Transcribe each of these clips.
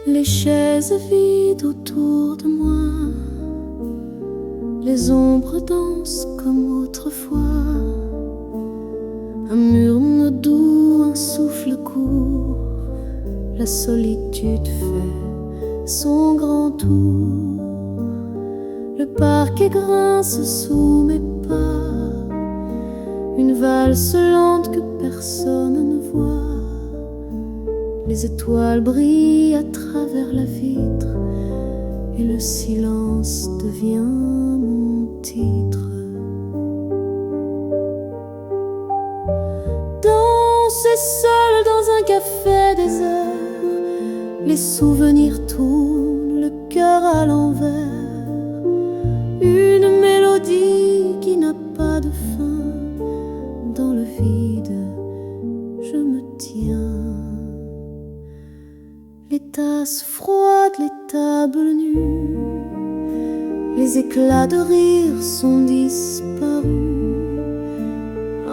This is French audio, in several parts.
Les chaises vides autour de moi, les ombres dansent comme autrefois. Un murmure doux, un souffle court, la solitude fait son grand tour. Le parquet grince sous mes pas, une valse lente que personne ne voit. Les étoiles brillent à travers la vitre et le silence devient mon titre. Danser seul dans un café désert, les souvenirs tournent, le cœur à l'envers. Une mélodie qui n'a pas de fin, dans le vide je me tiens. Les tasses froides, les tables nues, les éclats de rire sont disparus.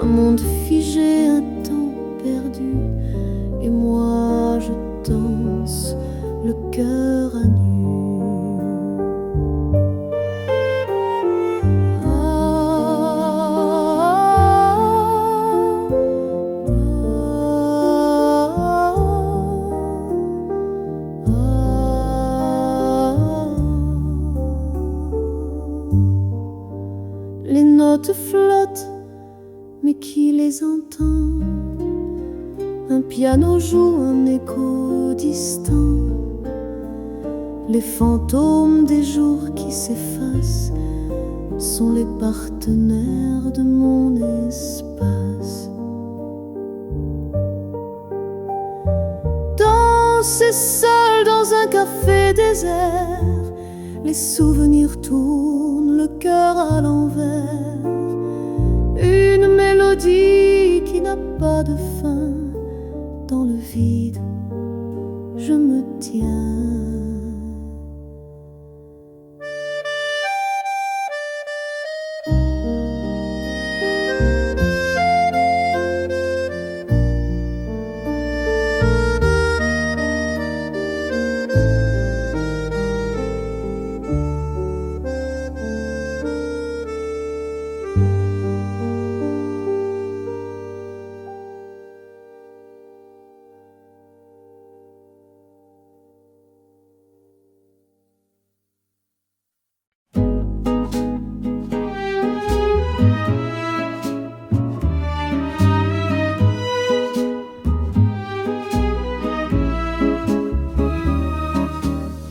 Un monde figé, un temps perdu, et moi je danse le cœur à nu. Les notes flottent, mais qui les entend? Un piano joue un écho distant. Les fantômes des jours qui s'effacent sont les partenaires de mon espace. Danser seul dans un café désert, les souvenirs tournent, le cœur à l'envers. Une mélodie qui n'a pas de fin, dans le vide je me tiens.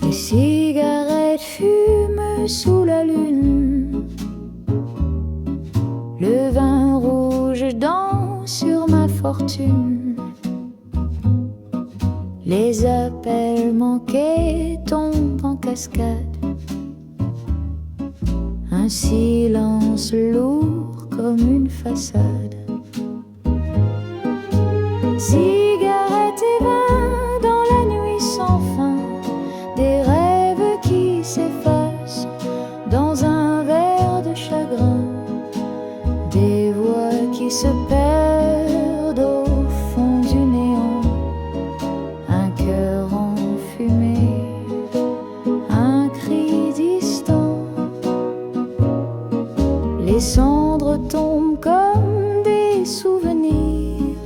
Les cigarettes fument sous la lune, le vin rouge danse sur ma fortune. Les appels manqués tombent en cascade, un silence lourd comme une façade. Cigarette et vin dans la nuit sans fin, des rêves qui s'effacent dans un verre de chagrin, des voix qui se perdent au fond du néant, un cœur enfumé, un cri distant. Les cendres tombent comme des souvenirs,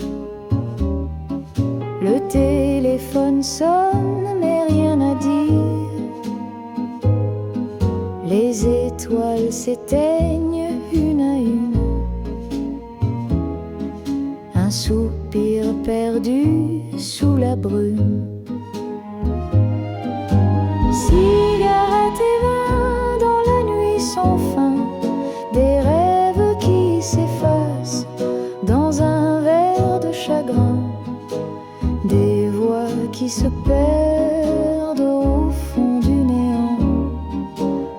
le téléphone sonne mais rien à dire. Les étoiles s'éteignent une à une, un soupir perdu sous la brume. Cigarette et vin dans la nuit sans fin, des rêves qui s'effacent dans un verre de chagrin, des voix qui se perdent au fond du néant,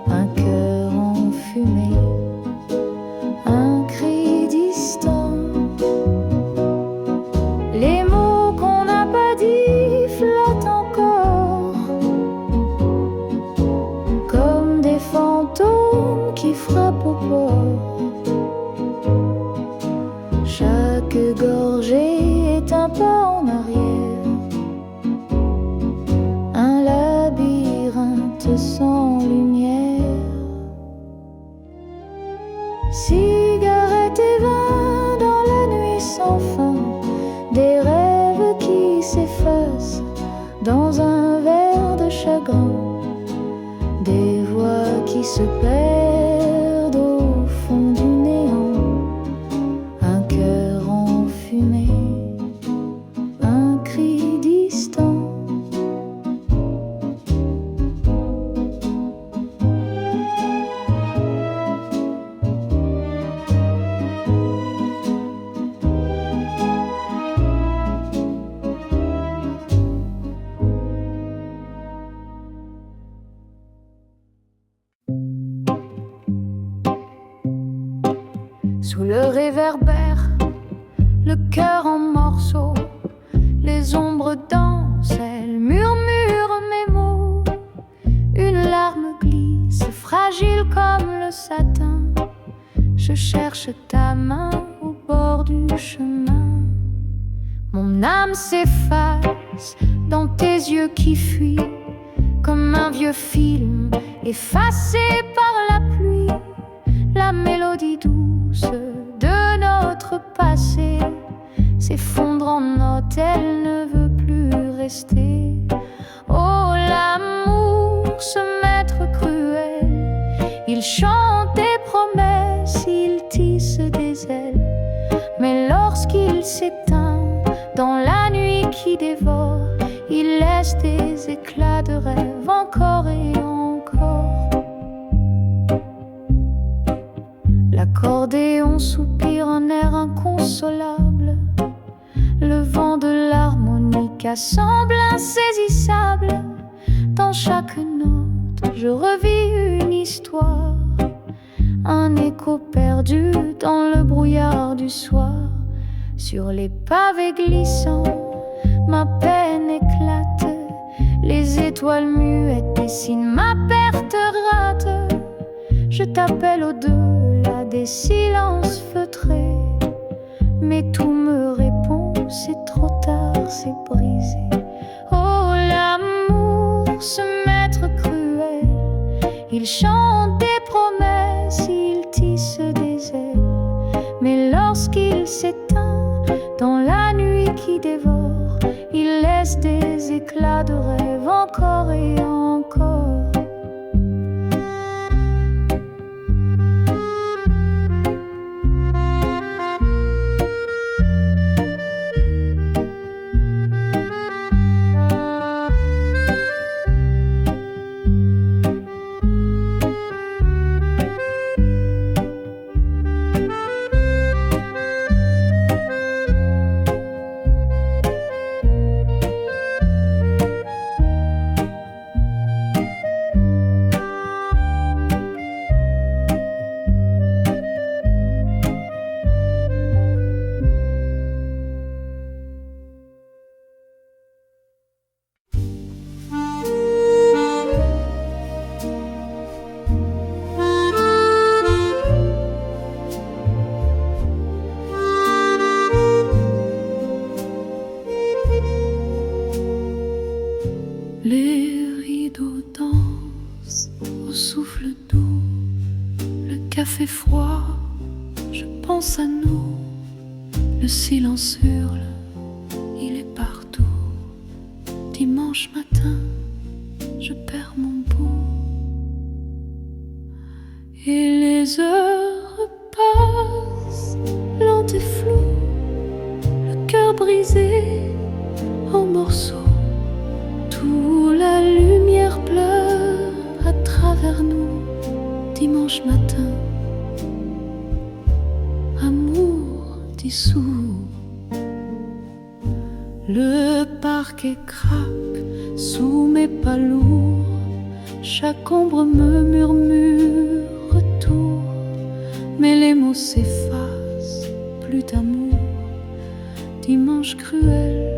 un cœur enfumé, un cri distant. Les mots qu'on n'a pas dit flottent encore, comme des fantômes qui frappent au port. Chaque gorgée est un pas en arrière, glace dans un verre de chagrin, des voix qui se perdent au fond du néant, un cœur enfumé, un cri distant. Sous le réverbère, le cœur en morceaux, les ombres dansent, elles murmurent mes mots. Une larme glisse, fragile comme le satin. Je cherche ta main au bord du chemin. Mon âme s'efface dans tes yeux qui fuient, comme un vieux film effacé par la pluie. La mélodie douce de notre passé s'effondre en notes, elle ne veut plus rester. Oh, l'amour, ce maître cruel, il chante des promesses, il tisse des ailes. Mais lorsqu'il s'éteint dans la nuit qui dévore, il laisse des éclats de rêve encore et encore. L'accordéon soupire un air inconsolable. Le vent de l'harmonica semble insaisissable. Dans chaque note, je revis une histoire, un écho perdu dans le brouillard du soir. Sur les pavés glissants, ma peine éclate. Les étoiles muettes dessinent ma perte rate. Je t'appelle au-delà des silences feutrés, mais tout me répond, c'est trop tard, c'est brisé. Oh, l'amour, ce maître cruel, il chante des promesses, il tisse des ailes. Mais lorsqu'il s'éteint dans la nuit qui dévore, il laisse des éclats de rêve encore et encore. Les rideaux dansent au souffle doux, le café froid, je pense à nous. Le silence hurle, il est partout. Dimanche matin, je perds mon bout. Et les heures passent, lentes et floues, le cœur brisé en morceaux. Tout la lumière pleure à travers nous. Dimanche matin, amour dissous. Le parquet craque sous mes pas lourds. Chaque ombre me murmure retour. Mais les mots s'effacent, plus d'amour. Dimanche cruel,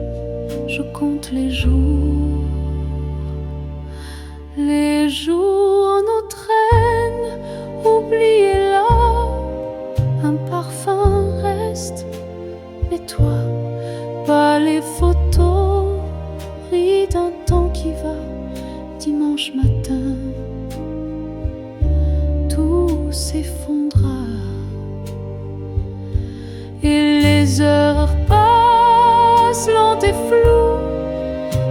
je compte les jours. Les jours nous traînent, oubliés là. Un parfum reste, mais toi, pas les photos. Ris d'un temps qui va. Dimanche matin, tout s'effondra. Et les heures passent lentes et floues.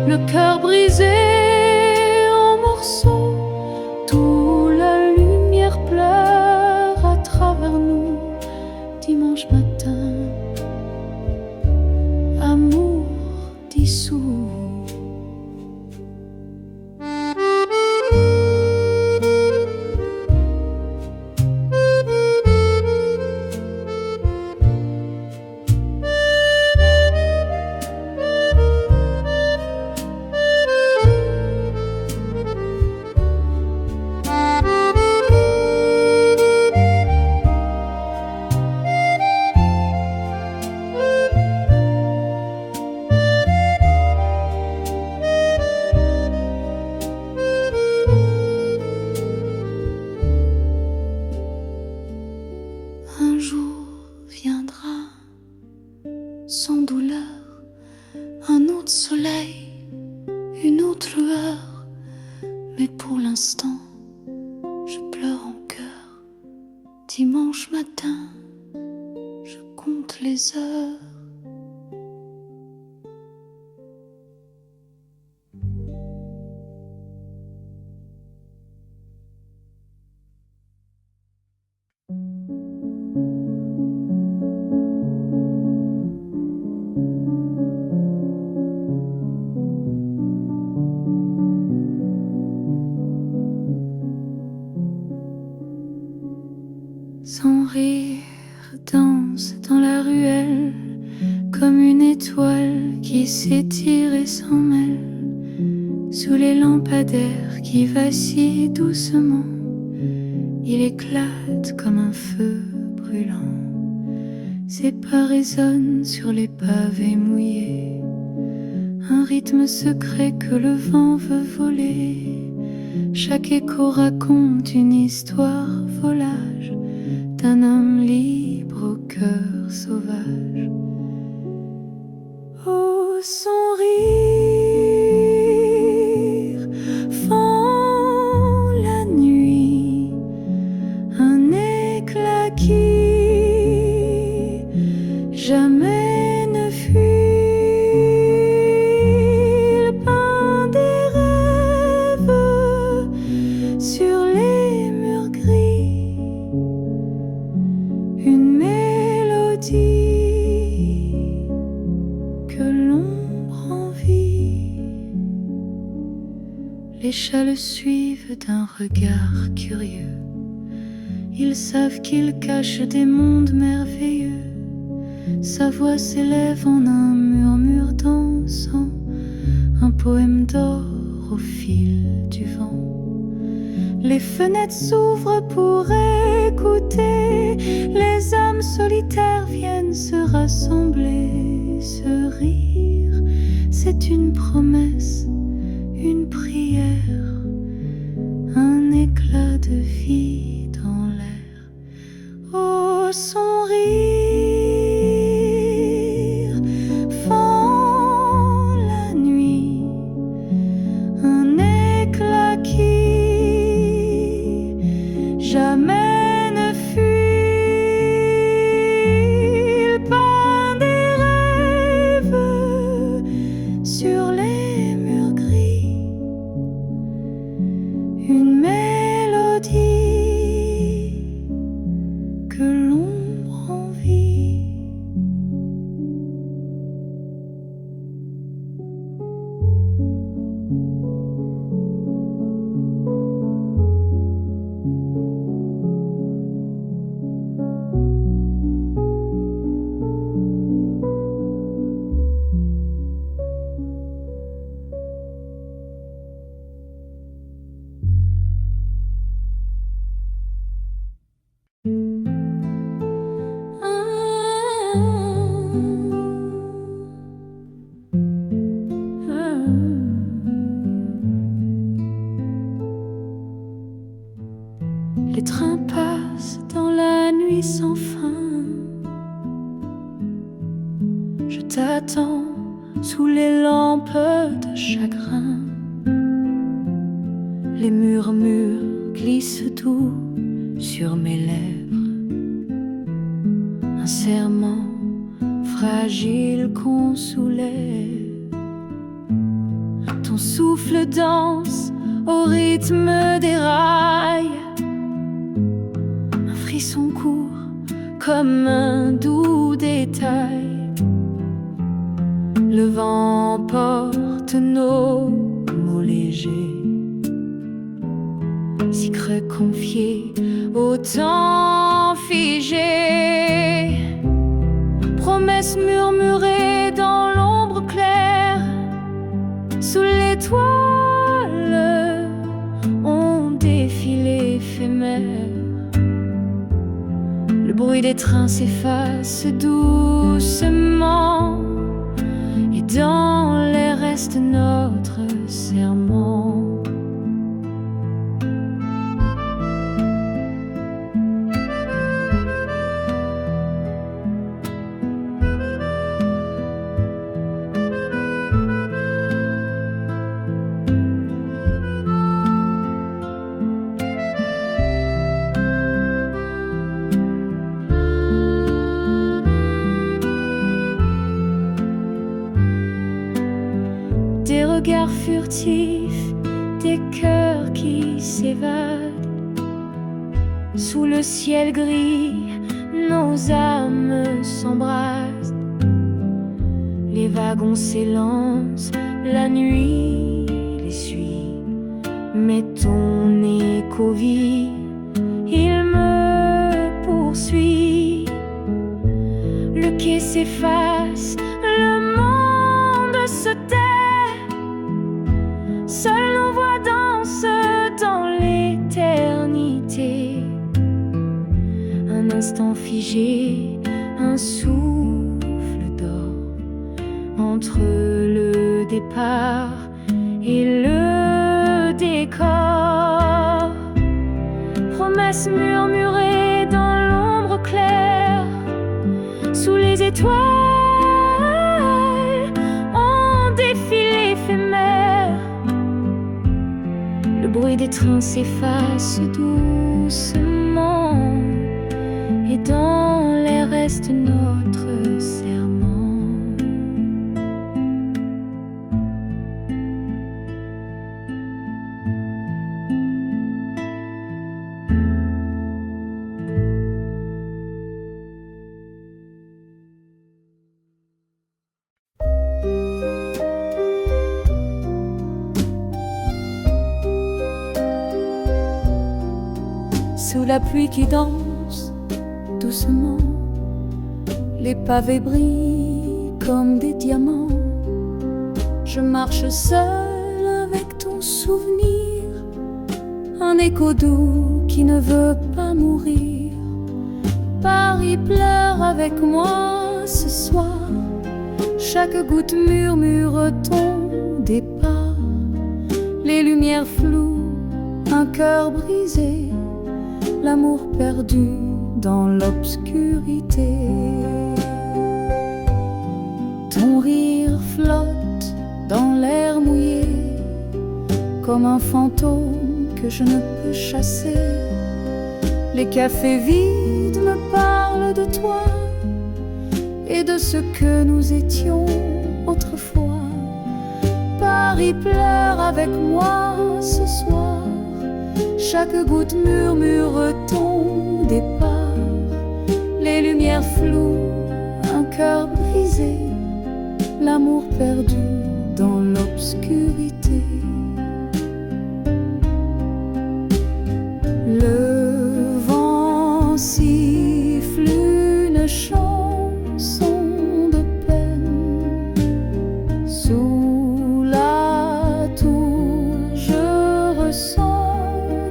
le cœur brisé en morceaux, toute la lumière pleure à travers nous. Dimanche matin, amour dissous. Un jour viendra, sans douleur, un autre soleil, une autre lueur. Mais pour l'instant, je pleure en cœur. Dimanche matin, je compte les heures. Son rire danse dans la ruelle comme une étoile qui s'étire et s'en mêle sous les lampadaires qui vacillent doucement. Il éclate comme un feu brûlant. Ses pas résonnent sur les pavés mouillés, un rythme secret que le vent veut voler. Chaque écho raconte une histoire volage d'un homme libre au cœur sauvage. Oh, son rire fend la nuit, un éclat qui jamais ne fuit. Il peint des rêves sur les murs gris, une mélodie que l'ombre envie. Les chats le suivent d'un regard curieux. Ils savent qu'il cache des mondes merveilleux. Sa voix s'élève en un murmure dansant, un poème d'or au fil du vent. Les fenêtres s'ouvrent pour écouter. Les âmes solitaires viennent se rassembler. Ce rire, c'est une promesse, une prière, un éclat de vie dans l'air. Oh, son rire fend la nuit, un éclat qui jamais ne fuit. Il peint des rêves sur les murs gris, une mélodie que l'ombre envie. Les trains passent dans la nuit sans fin. Je t'attends sous les lampes de chagrin. Les murmures glissent doux sur mes lèvres. Un serment fragile qu'on soulève. souffle danse au rythme des rails. Un frisson court comme un doux détail. Le vent porte nos mots légers, si creux confiés au temps figé. Promesses murmurées dans l'ombre claire, sous l'étoile, on défile éphémère. Le bruit des trains s'efface doucement, et dans l'air reste notre serment. Des regards furtifs, des cœurs qui s'évadent. Sous le ciel gris, nos âmes s'embrasent. Les wagons s'élancent, la nuit les suit. Mais ton écho vit, il me poursuit. Le quai s'efface, le monde se tait. Seules nos voix dansent dans l'éternité. Un instant figé, un souffle d'or entre le départ et le décor. Promesses murmurées dans l'ombre claire, sous les étoiles, on défile éphémère. Le bruit des trains s'efface doucement, et dans l'air reste notre serment. Sous la pluie qui danse doucement, les pavés brillent comme des diamants. Je marche seul avec ton souvenir, un écho doux qui ne veut pas mourir. Paris pleure avec moi ce soir, chaque goutte murmure ton départ. Les lumières floues, un cœur brisé, l'amour perdu dans l'obscurité. Ton rire flotte dans l'air mouillé, comme un fantôme que je ne peux chasser. Les cafés vides me parlent de toi et de ce que nous étions autrefois. Paris pleure avec moi ce soir, chaque goutte murmure ton départ. Les lumières floues, un cœur brisé, l'amour perdu dans l'obscurité. Le vent siffle une chanson de peine. Sous la tour, je ressens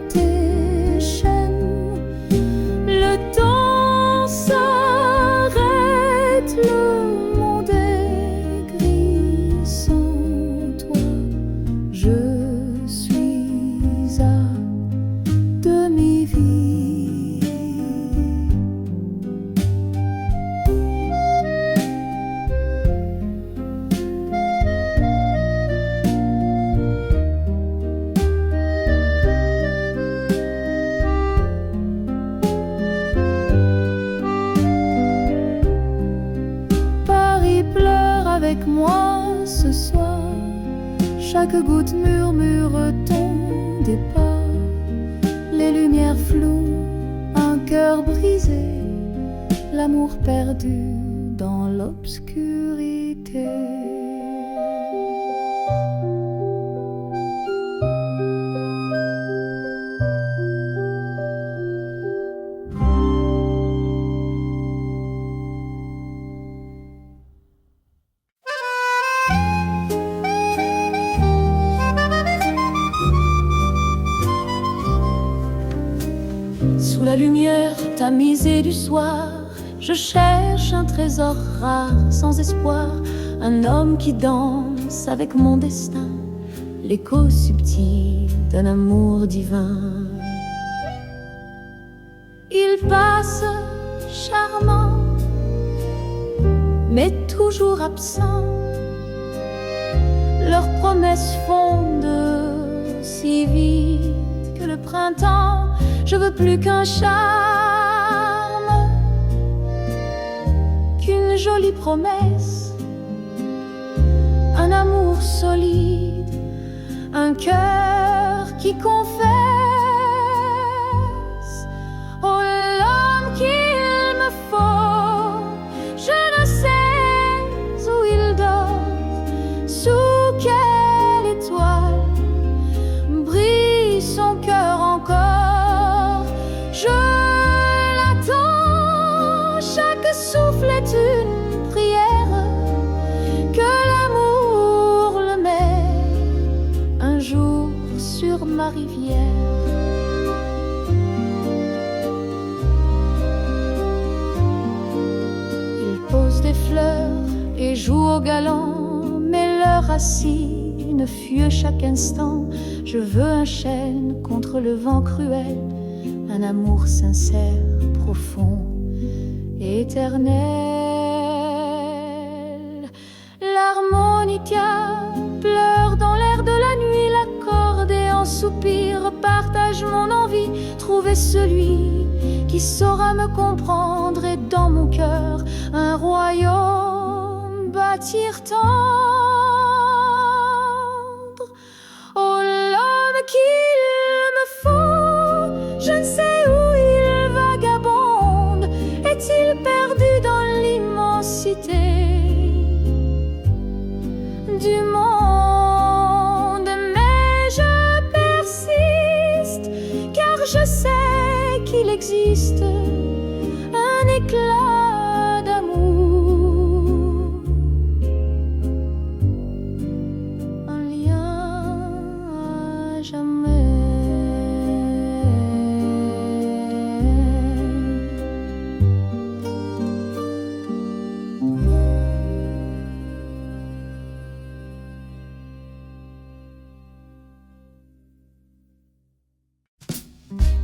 tes chaînes. Le temps s'arrête, le monde est gris sans toi. chaque goutte murmure ton départ. Les lumières floues, un cœur brisé, l'amour perdu dans l'obscurité. Sous la lumière tamisée du soir, je cherche un trésor rare, sans espoir, un homme qui danse avec mon destin, l'écho subtil d'un amour divin. Il passe charmant, mais toujours absent. Leurs promesses fondent si vite que le printemps, je veux plus qu'un charme, qu'une jolie promesse, un amour solide, un cœur qui confesse. Oh, l'homme qu'il me faut, je ne sais où il dort, sous quelle étoile brille son cœur encore. Je l'attends, chaque souffle est une prière, que l'amour le met un jour sur ma rivière. Il pose des fleurs et joue au galant, mais leurs racines fuient chaque instant. Je veux un chêne contre le vent cruel, un amour sincère, profond, éternel. L'harmonica pleure dans l'air de la nuit, l'accordéon soupire, partage mon envie, trouver celui qui saura me comprendre et dans mon cœur un royaume bâtir tendre. Oh, l'homme qu'il me faut, je ne sais où il vagabonde. Est-il perdu dans l'immensité du monde? Mais je persiste, car je sais qu'il existe un éclat d'amour, un lien à jamais.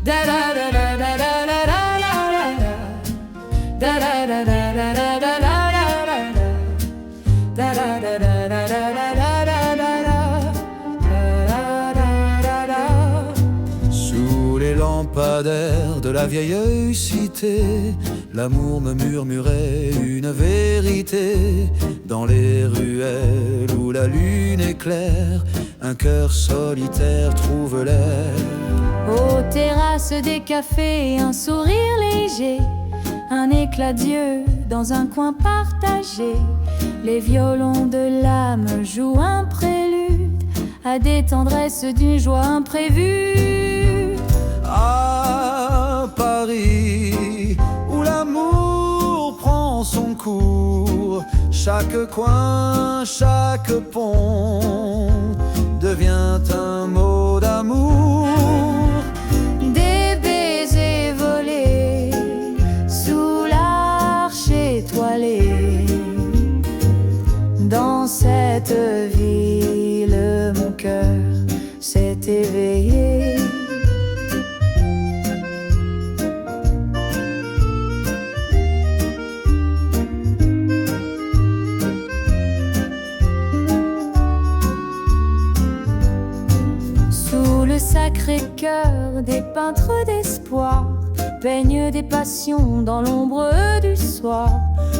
Da da da da da da da da da da da da da da da da da da. Sous les lampadaires de la vieille cité, l'amour me murmurait une vérité. Dans les ruelles où la lune éclaire, un cœur solitaire trouve l'air. Aux terrasses des cafés, un sourire léger, un éclat d'yeux dans un coin partagé. Les violons de l'âme jouent un prélude à des tendresses d'une joie imprévue. À Paris, où l'amour prend son cours, chaque coin, chaque pont devient un mot d'amour. Des baisers volés sous l'arche étoilée. Dans cette ville, mon cœur s'est éveillé. Sous le Sacré-Cœur, des peintres d'espoir peignent des passions dans l'ombre du soir.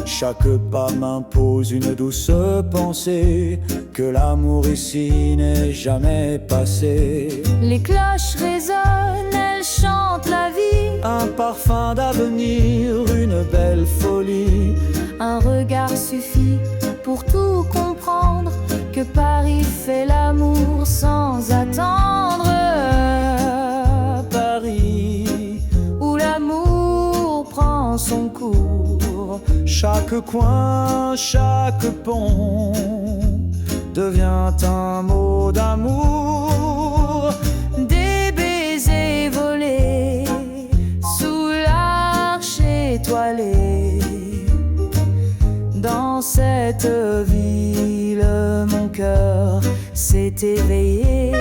Chaque pas m'impose une douce pensée, que l'amour ici n'est jamais passé. Les cloches résonnent, elles chantent la vie. Un parfum d'avenir, une belle folie. Un regard suffit pour tout comprendre, que Paris fait l'amour sans attendre. Paris, où l'amour prend son cours. chaque coin, chaque pont devient un mot d'amour. Des baisers volés sous l'arche étoilée. Dans cette ville, mon cœur s'est éveillé.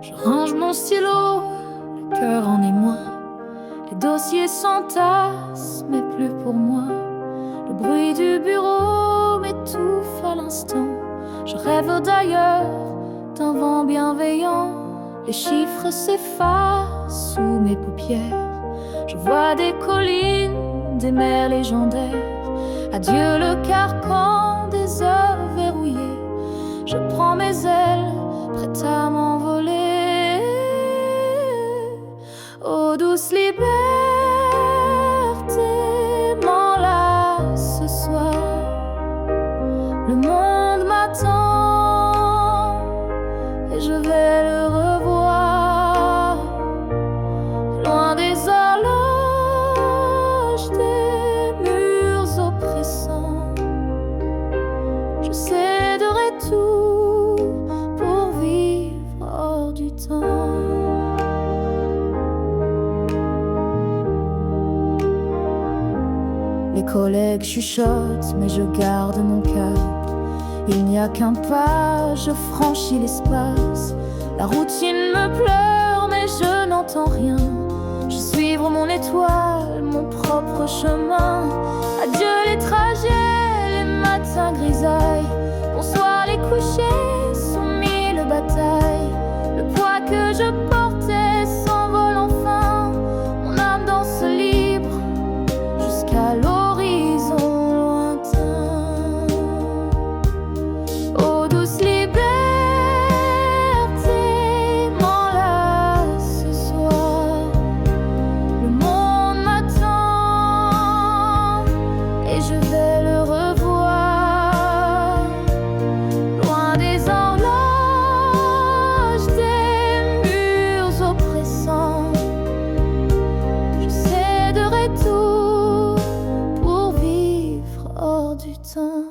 Je range mon stylo, le cœur en émoi. Les dossiers s'entassent, mais plus pour moi. Le bruit du bureau m'étouffe à l'instant. Je rêve d'ailleurs, d'un vent bienveillant. Les chiffres s'effacent sous mes paupières. Je vois des collines, des mers légendaires. Adieu le carcan des heures verrouillées. Je prends mes ailes, prête à m'envoler. Ô douce liberté, m'enlace ce soir. Le monde m'attend et je vais le revoir. Loin des horloges, des murs oppressants, je céderai tout pour vivre hors du temps. Les collègues chuchotent, mais je garde mon cap. Il n'y a qu'un pas, je franchis l'espace. La routine me pleure, mais je n'entends rien. Je suivre mon étoile, mon propre chemin. Adieu les trajets, les matins grisailles. Bonsoir les couchers, sous mille batailles. Le poids que je portais s'envole enfin. Mon âme danse libre jusqu'à l'horizon lointain. Ô douce liberté, m'enlace ce soir. Le monde m'attend et je vais le revoir. Loin des horloges, des murs oppressants, je céderai tout pour vivre hors du temps.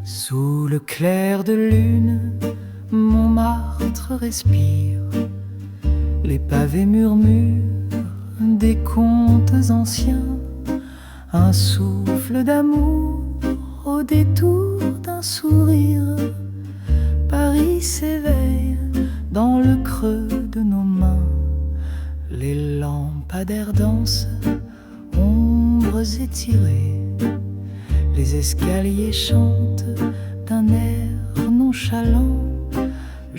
Sous le clair de lune, Montmartre respire. Les pavés murmurent des contes anciens. Un souffle d'amour au détour d'un sourire. Paris s'éveille dans le creux de nos mains. Les lampadaires dansent, ombres étirées. Les escaliers chantent d'un air nonchalant.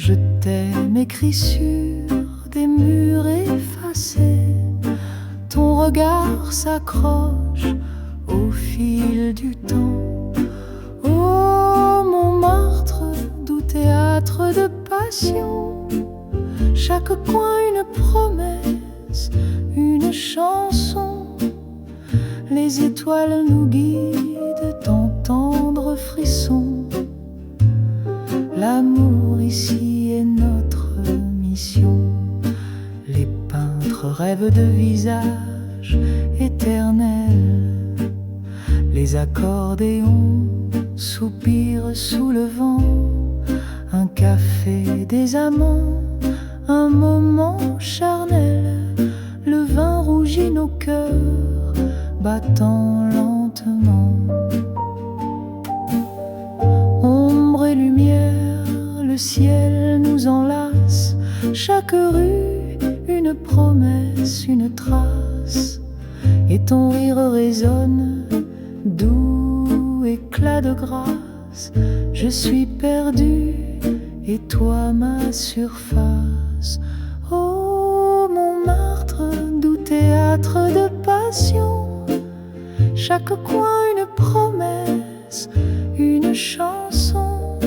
Je t'aime écrit sur des murs effacés. Ton regard s'accroche au fil du temps. Oh Montmartre, doux théâtre de passion. Chaque coin une promesse, une chanson. Les étoiles nous guident dans tendres frissons. L'amour ici est notre mission. Les peintres rêvent de visages éternels. Les accordéons soupirent sous le vent. Un café des amants, un moment charnel. Le vin rougit nos cœurs, battant lentement. Ombre et lumière, le ciel nous enlace. Chaque rue, une promesse, une trace. Et ton rire résonne, doux éclat de grâce. Je suis perdu et toi ma surface. Oh Montmartre, doux théâtre de passion. Chaque coin une promesse, une chanson.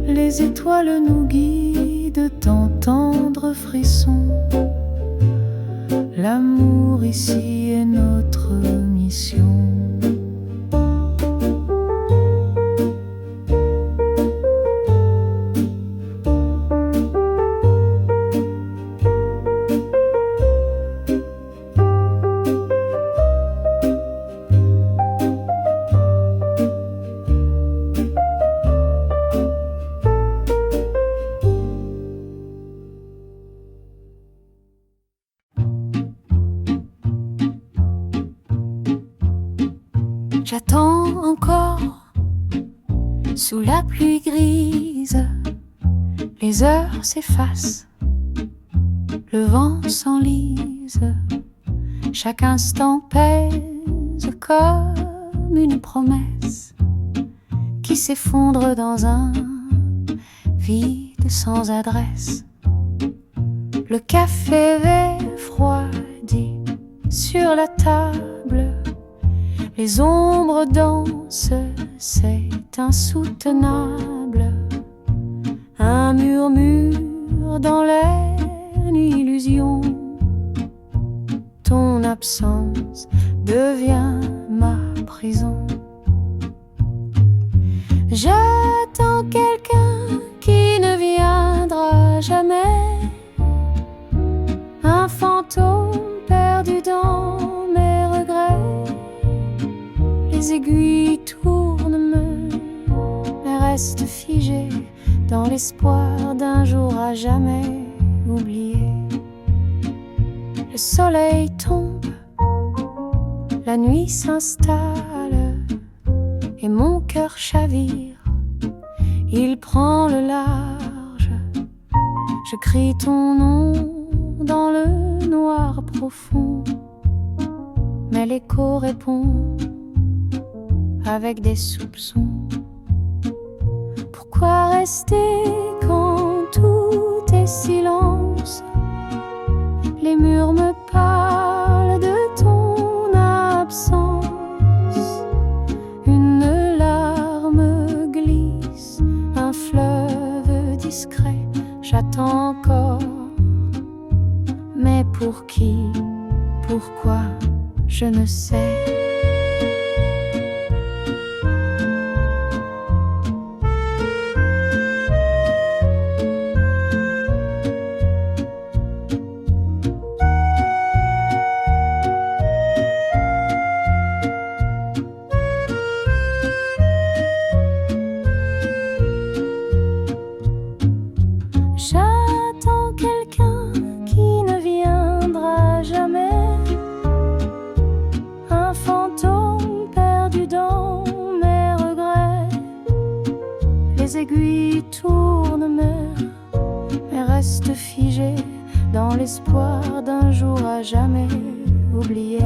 Les étoiles nous guident dans tendres frissons. L'amour ici est notre mission. J'attends encore sous la pluie grise. Les heures s'effacent, le vent s'enlise. Chaque instant pèse comme une promesse qui s'effondre dans un vide sans adresse. Le café refroidi sur la table. Les ombres dansent, c'est insoutenable. Un murmure dans l'air, une illusion. Ton absence devient ma prison. J'attends quelqu'un qui ne viendra jamais. Un fantôme perdu dans mes regrets. Les aiguilles tournent, mais restent figées dans l'espoir d'un jour à jamais oublié. Le soleil tombe, la nuit s'installe et mon cœur chavire. Il prend le large, je crie ton nom dans le noir profond, mais l'écho répond avec des soupçons. Pourquoi rester quand tout est silence? Les murs me parlent de ton absence. Une larme glisse, un fleuve discret. J'attends encore, mais pour qui? Pourquoi? Je ne sais. J'attends quelqu'un qui ne viendra jamais. Un fantôme perdu dans mes regrets. Les aiguilles tournent, mais restent figées dans l'espoir d'un jour à jamais oublié.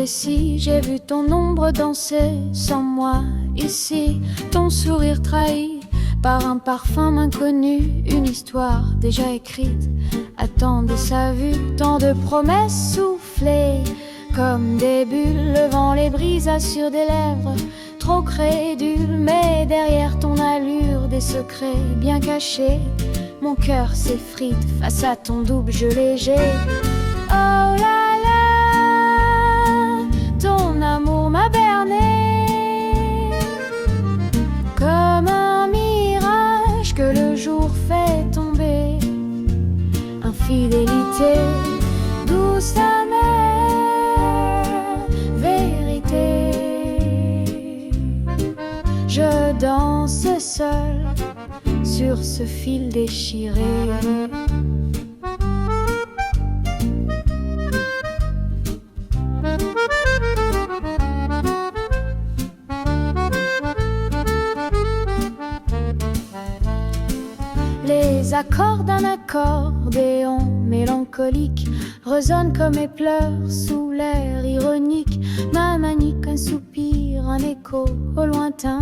récit, j'ai vu ton ombre danser sans moi ici, ton sourire trahi par un parfum inconnu, une histoire déjà écrite attendait sa vue, tant de promesses soufflées comme des bulles, le vent les brisa sur des lèvres trop crédules, mais derrière ton allure des secrets bien cachés, mon cœur s'effrite face à ton double jeu léger. Oh là là, ton amour m'a berné comme un mirage que le jour fait tomber. Infidélité, douce amère, vérité. Je danse seul sur ce fil déchiré. Les accords d'un accordéon mélancolique résonnent comme mes pleurs sous l'air ironique. Ma manique, un soupir, un écho au lointain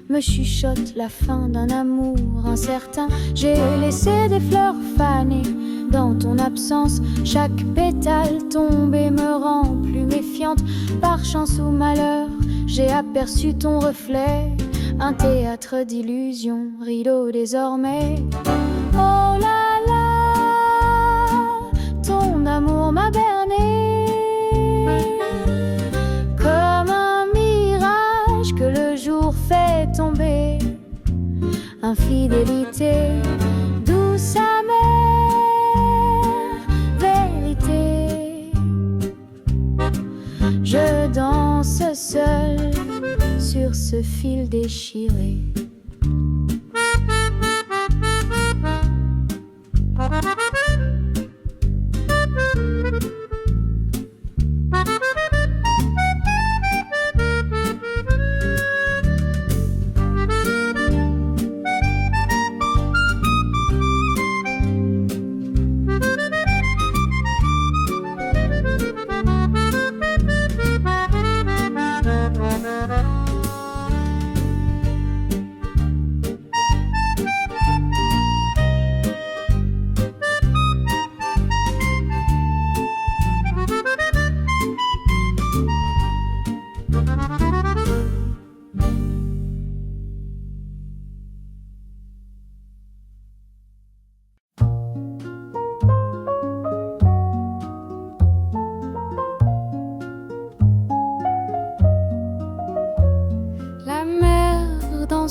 me chuchote la fin d'un amour incertain. J'ai laissé des fleurs fanées dans ton absence, chaque pétale tombée me rend plus méfiante. Par chance ou malheur, j'ai aperçu ton reflet, un théâtre d'illusions, rideau désormais. Oh là là, ton amour m'a berné comme un mirage que le jour fait tomber. Infidélité, douce amère, vérité. Je danse seul sur ce fil déchiré.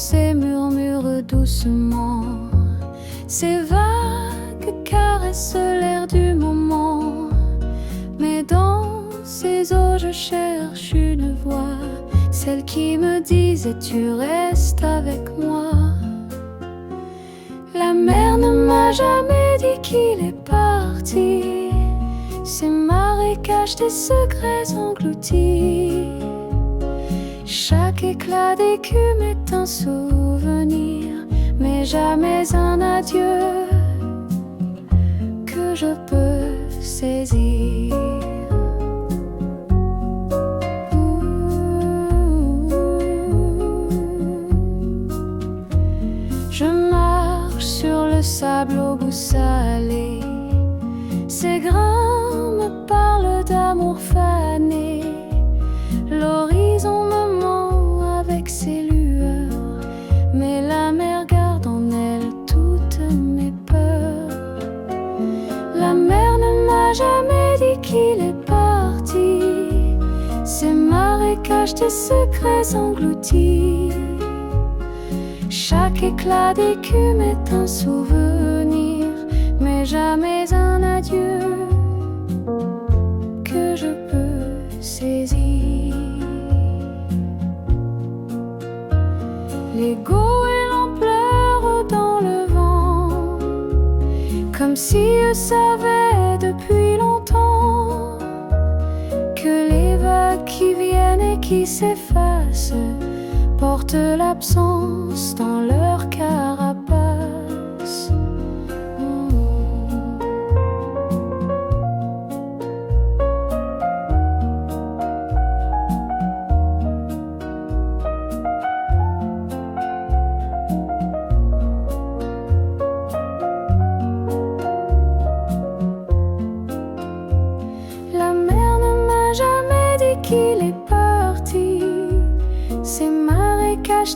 Ses murmures doucement, ses vagues caressent l'air du moment, mais dans ses eaux je cherche une voix, celle qui me disait tu restes avec moi. La mer ne m'a jamais dit qu'il est parti, ces marécages des secrets engloutis. Chaque éclat d'écume est un souvenir, mais jamais un adieu que je peux saisir. Je marche sur le sable au goût salé, ces grains me parlent d'amour fané. L'horizon me ment avec ses lueurs, mais la mer garde en elle toutes mes peurs. La mer ne m'a jamais dit qu'il est parti, ces marécages des secrets engloutis. Chaque éclat d'écume est un souvenir, mais jamais un adieu que je peux saisir. L'ego et l'ampleur dans le vent, comme si eux savaient depuis longtemps que les vagues qui viennent et qui s'effacent portent l'absence dans leur carapace.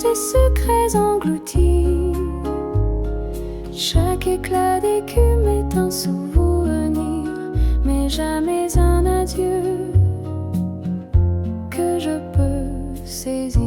tes secrets engloutis. Chaque éclat d'écume est un souvenir, mais jamais un adieu que je peux saisir.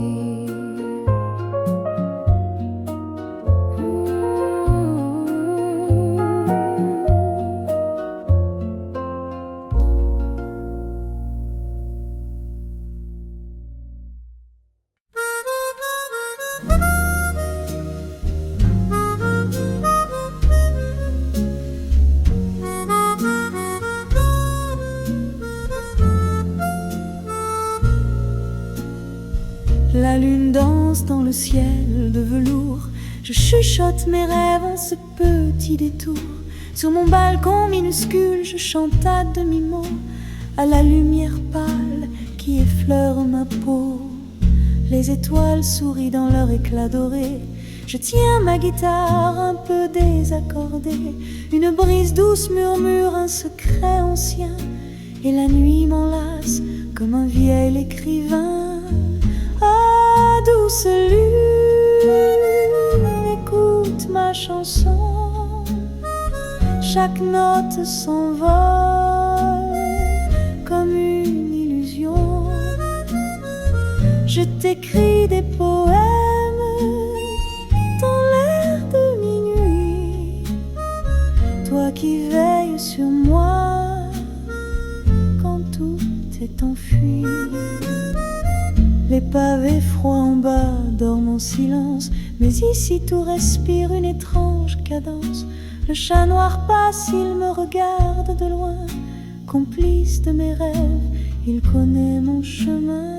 La lune danse dans le ciel de velours. Je chuchote mes rêves en ce petit détour. Sur mon balcon minuscule, je chante à demi-mot à la lumière pâle qui effleure ma peau. Les étoiles sourient dans leur éclat doré. Je tiens ma guitare un peu désaccordée. Une brise douce murmure un secret ancien. Et la nuit m'enlace comme un vieil écrivain. Ah, douce lune, écoute ma chanson. Chaque note s'envole comme une illusion. Je t'écris des poèmes dans l'air de minuit. Toi qui veilles sur moi quand tout est enfui. Les pavés froids en bas dorment en silence, mais ici tout respire une étrange cadence. Le chat noir passe, il me regarde de loin. Complice de mes rêves, il connaît mon chemin.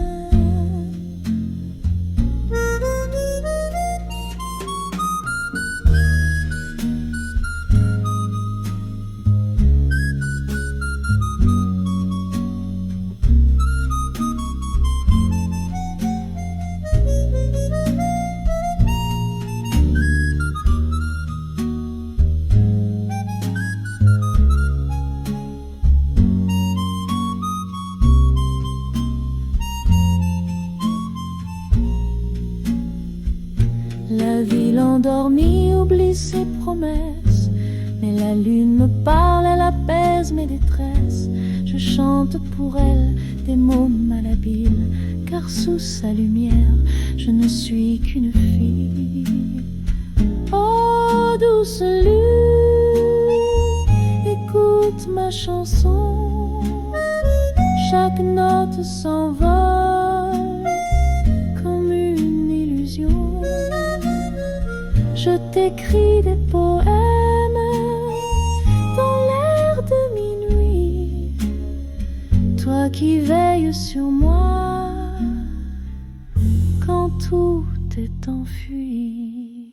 La ville endormie oublie ses promesses, mais la lune me parle, elle apaise mes détresses. Je chante pour elle des mots malhabiles, car sous sa lumière, je ne suis qu'une fille. Oh, douce lune, écoute ma chanson. Chaque note s'envole comme une illusion. Je t'écris des poèmes dans l'air de minuit. Toi qui veilles sur moi quand tout est enfui.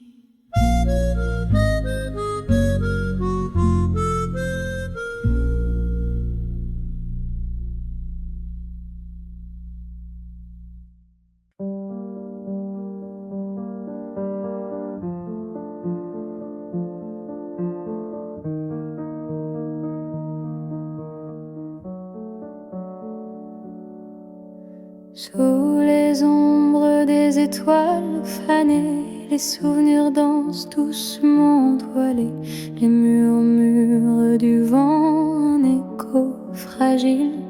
Sous les ombres des étoiles fanées, les souvenirs dansent doucement entoilés. Les murmures du vent, un écho fragile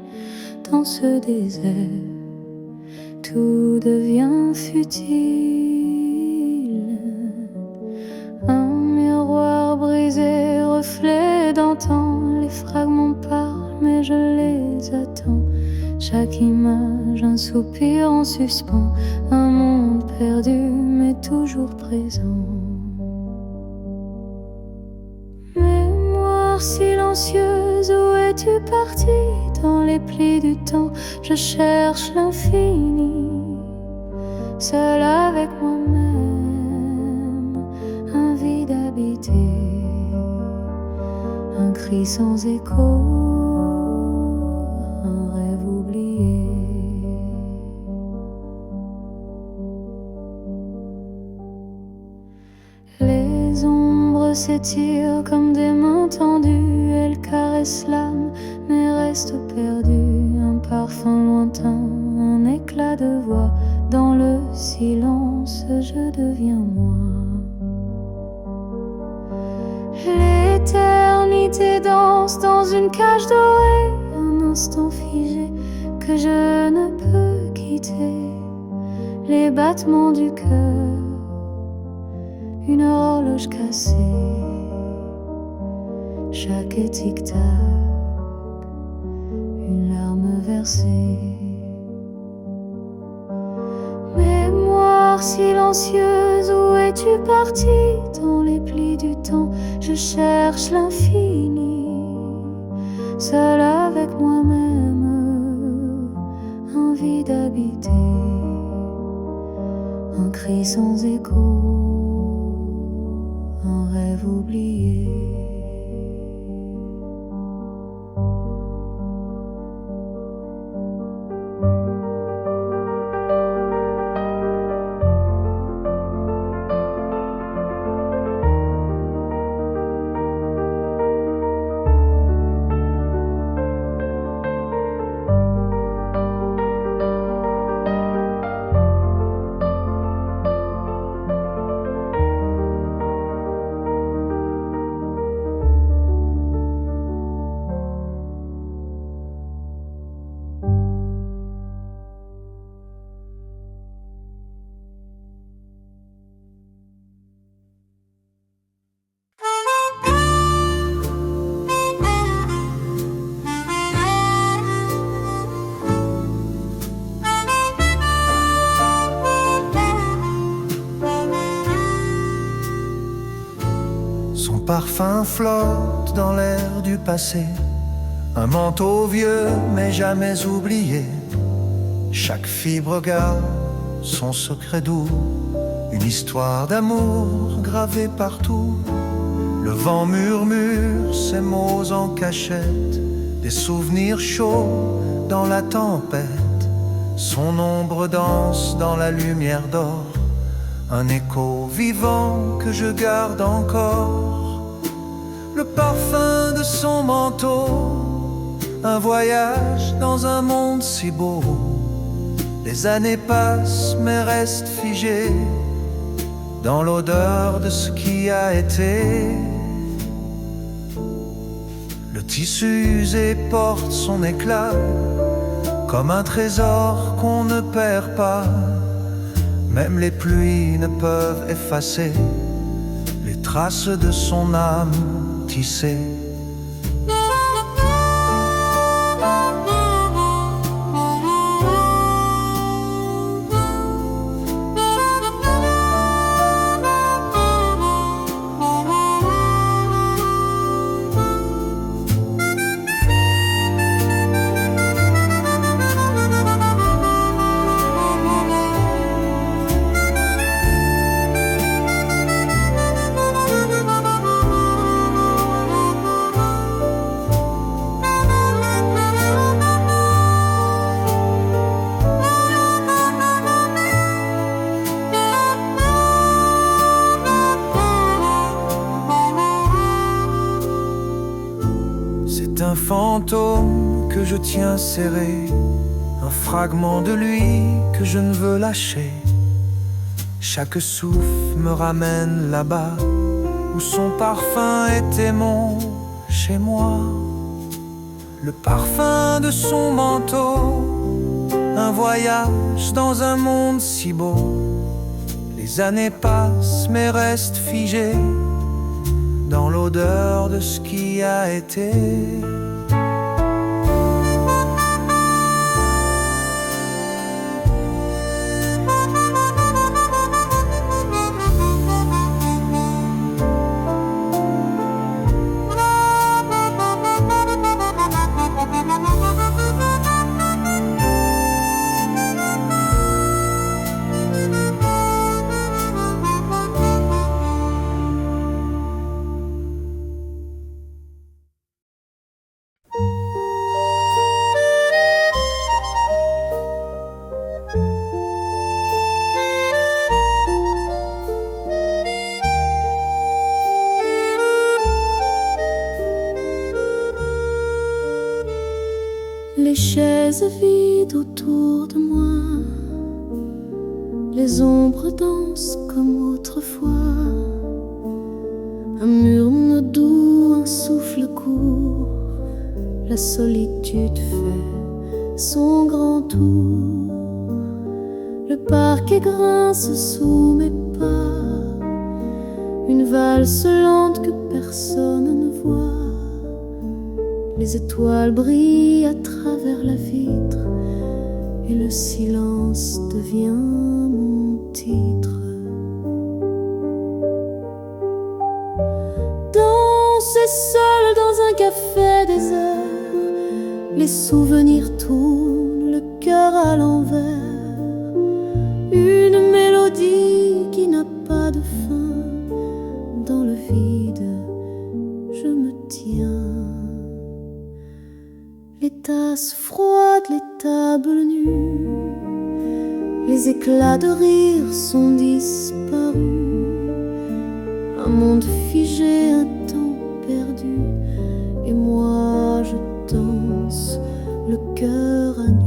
dans ce désert. Tout devient futile. Un miroir brisé, reflet d'antan. Les fragments parlent, mais je les attends. Chaque image, un soupir en suspens. Un monde perdu, mais toujours présent. Mémoire silencieuse, où es-tu partie? Dans les plis du temps, je cherche l'infini. Seul avec moi-même, un vide habité, un cri sans écho. Les ombres s'étirent comme des mains tendues. Elles caressent l'âme, mais restent perdues. Un parfum lointain, un éclat de voix Dans le silence, je deviens moi. L'éternité danse dans une cage dorée, un instant figé que je ne peux quitter. Les battements du cœur, une horloge cassée, chaque tic-tac, une larme versée. Mémoire silencieuse, où es-tu parti? Dans les plis du temps, je cherche l'infini, seul avec moi-même, envie d'habiter, un cri sans écho, un rêve oublié. Son parfum flotte dans l'air du passé, un manteau vieux mais jamais oublié. Chaque fibre garde son secret doux, une histoire d'amour gravée partout. Le vent murmure ses mots en cachette, des souvenirs chauds dans la tempête. Son ombre danse dans la lumière d'or, un écho vivant que je garde encore. Le parfum de son manteau, un voyage dans un monde si beau. Les années passent mais restent figées dans l'odeur de ce qui a été. Le tissu usé porte son éclat, comme un trésor qu'on ne perd pas. Même les pluies ne peuvent effacer les traces de son âme tissée. Un fantôme que je tiens serré, un fragment de lui que je ne veux lâcher. Chaque souffle me ramène là-bas où son parfum était mon chez moi. Le parfum de son manteau, un voyage dans un monde si beau. Les années passent mais restent figées dans l'odeur de ce qui a été. Les chaises vides autour de moi Les ombres dansent comme autrefois, un murmure doux, un souffle court. La solitude fait son grand tour. Le parquet grince sous mes pas, une valse lente que personne ne voit. Les étoiles brillent à travers la vitre et le silence devient mon titre. Danser seul dans un café désert, les souvenirs tournent, le cœur à l'envers. Une mélodie qui n'a pas de fin, dans le vide je me tiens. Les tasses froides, les tables nues, les éclats de rire sont disparus. Un monde figé, un temps perdu, et moi je danse le cœur à nu.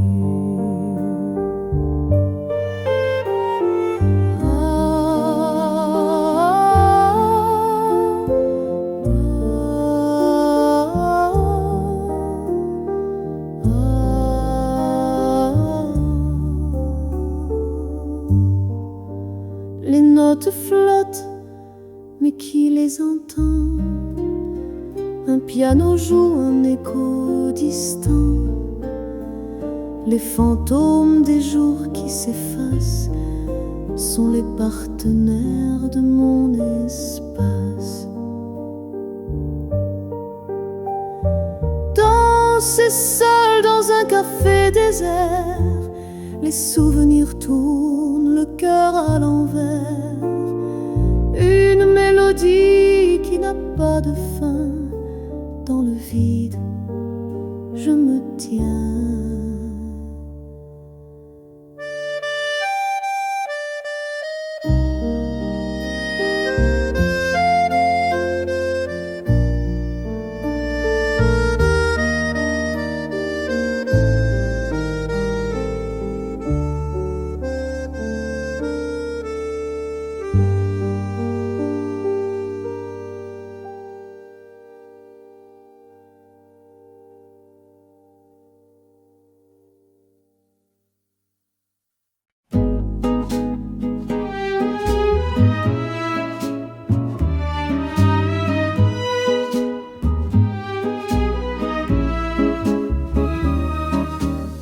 Les notes flottent, mais qui les entend? Un piano joue un écho distant. Les fantômes des jours qui s'effacent sont les partenaires de mon espace. Danser seul dans un café désert, les souvenirs tournent, le cœur à l'envers. Une mélodie qui n'a pas de fin, dans le vide je me tiens.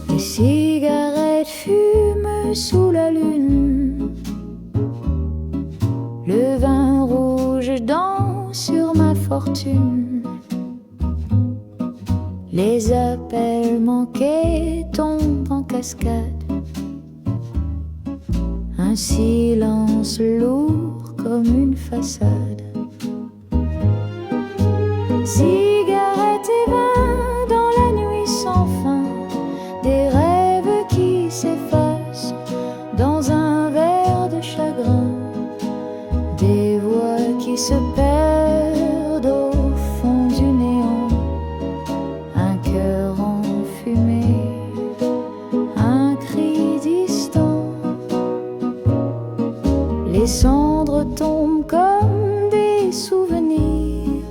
Les cigarettes fument sous la lune, le vin rouge danse sur ma fortune. Les appels manqués tombent en cascade, un silence lourd comme une façade. Cigarette et vin dans la nuit sans fin, des rêves qui s'effacent dans un verre de chagrin, des voix qui se perdent au fond du néant, un cœur enfumé, un cri distant. Les cendres tombent comme des souvenirs,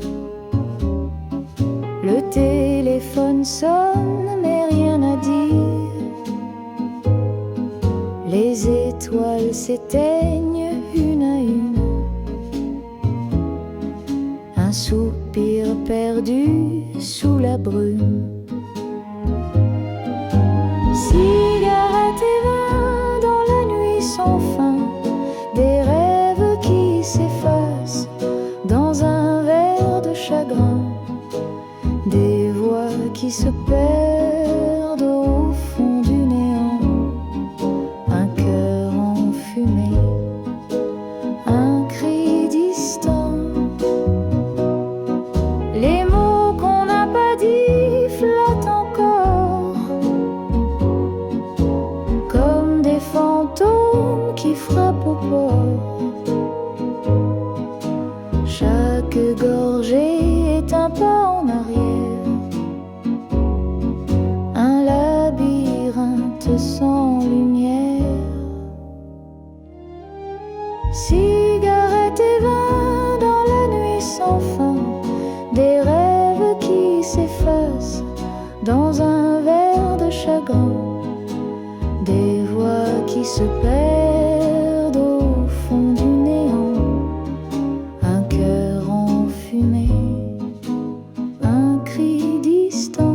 le téléphone sonne mais rien à dire. Les étoiles s'éteignent une à une, un soupir perdu sous la brume. Cigarette et vin dans la nuit sans fin, des rêves qui s'effacent dans un verre de chagrin, des voix qui se perdent au fond du néant, un cœur enfumé, un cri distant. Les mots qu'on n'a pas dit flottent encore, comme des fantômes qui frappent au port. Chaque gorgée est un pas en arrière, un labyrinthe sans lumière. s'efface dans un verre de chagrin, des voix qui se perdent au fond du néant, un cœur enfumé, un cri distant.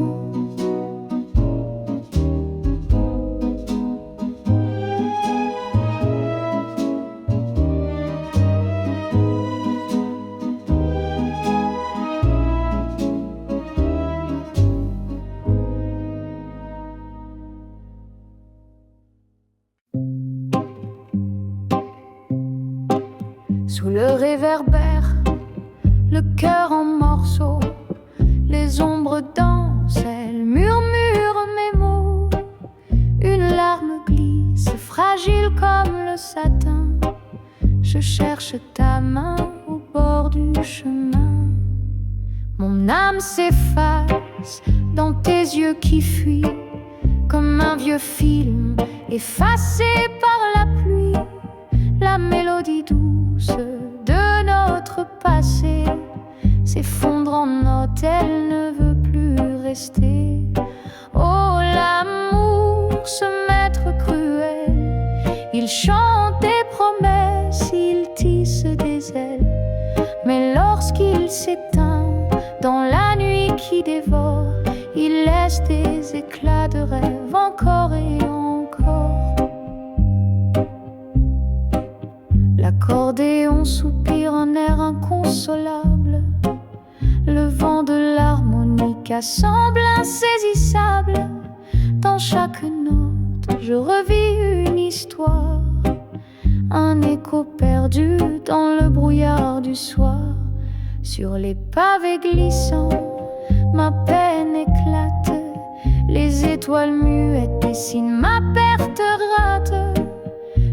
Sous le réverbère, le cœur en morceaux, les ombres dansent, elles murmurent mes mots. Une larme glisse, fragile comme le satin. Je cherche ta main au bord du chemin. Mon âme s'efface dans tes yeux qui fuient, comme un vieux film effacé par la pluie. La mélodie douce de notre passé s'effondre en notes, elle ne veut plus rester. Oh, l'amour, ce maître cruel, il chante des promesses, il tisse des ailes. Mais lorsqu'il s'éteint dans la nuit qui dévore, il laisse des éclats de rêve encore et encore. L'accordéon soupire un air inconsolable. Le vent de l'harmonica semble insaisissable. Dans chaque note, je revis une histoire, un écho perdu dans le brouillard du soir. Sur les pavés glissants, ma peine éclate. Les étoiles muettes dessinent ma perte rate.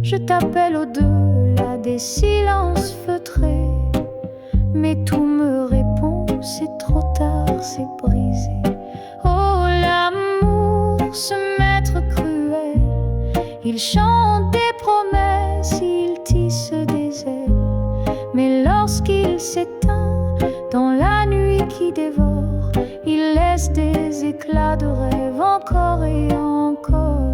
Je t'appelle au-delà des silences feutrés, mais tout me répond, c'est trop tard, c'est brisé. Oh, l'amour, ce maître cruel, il chante des promesses, il tisse des ailes. Mais lorsqu'il s'éteint dans la nuit qui dévore, il laisse des éclats de rêve encore et encore.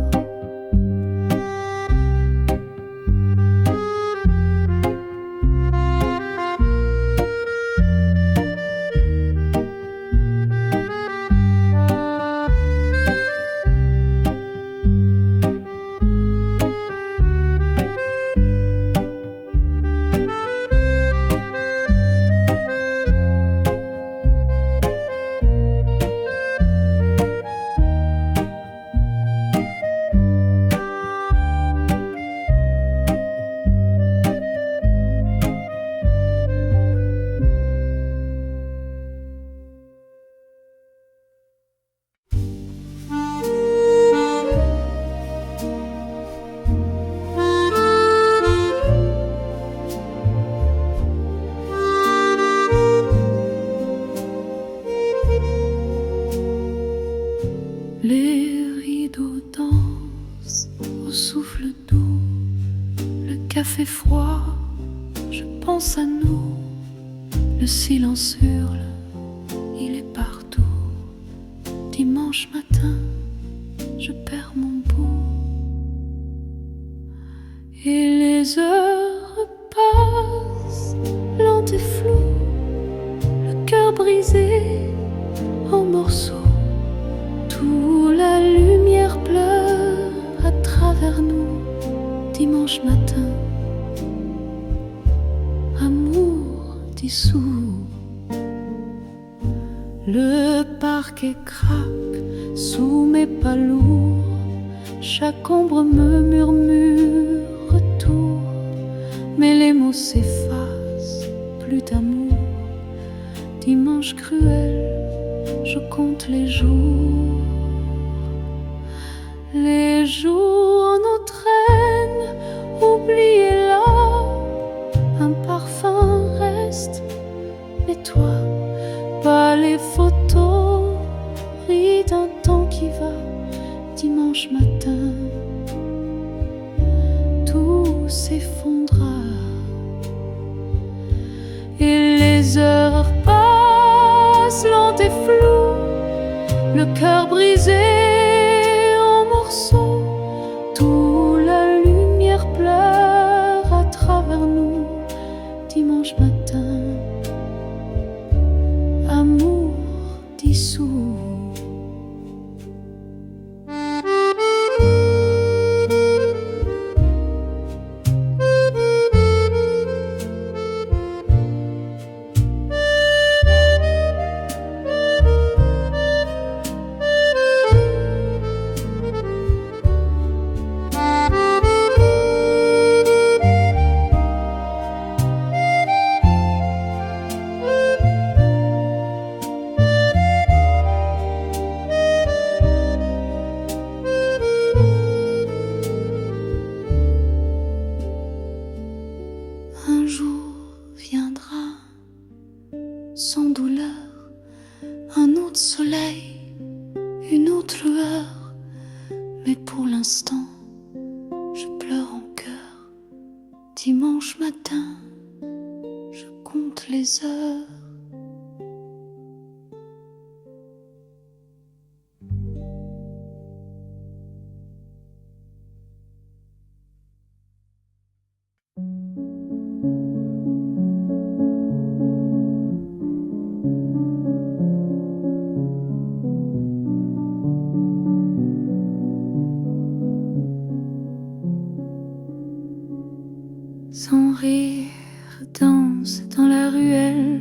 Les rideaux dansent au souffle doux, le café froid, je pense à nous. Le silence hurle, il est partout. Dimanche matin, je perds mon bout. Et les heures passent, lentes et floues, le cœur brisé en morceaux. Où la lumière pleure à travers nous. Dimanche matin, amour dissous. Le parquet craque sous mes pas lourds. Chaque ombre me murmure retour. Mais les mots s'effacent, plus d'amour. Dimanche cruel, je compte les jours. Les jours nous traînent, oubliez-la. Un parfum reste, mais toi, pas les photos. Ris d'un temps qui va, dimanche matin, tout s'effondra. Et les heures passent lentes et floues. le cœur brisé en morceaux, toute la lumière pleure à travers nous. Dimanche matin, amour dissous. Un jour viendra, sans douleur, un autre soleil, une autre lueur. Mais pour l'instant, je pleure en cœur. Dimanche matin, je compte les heures. Son rire danse dans la ruelle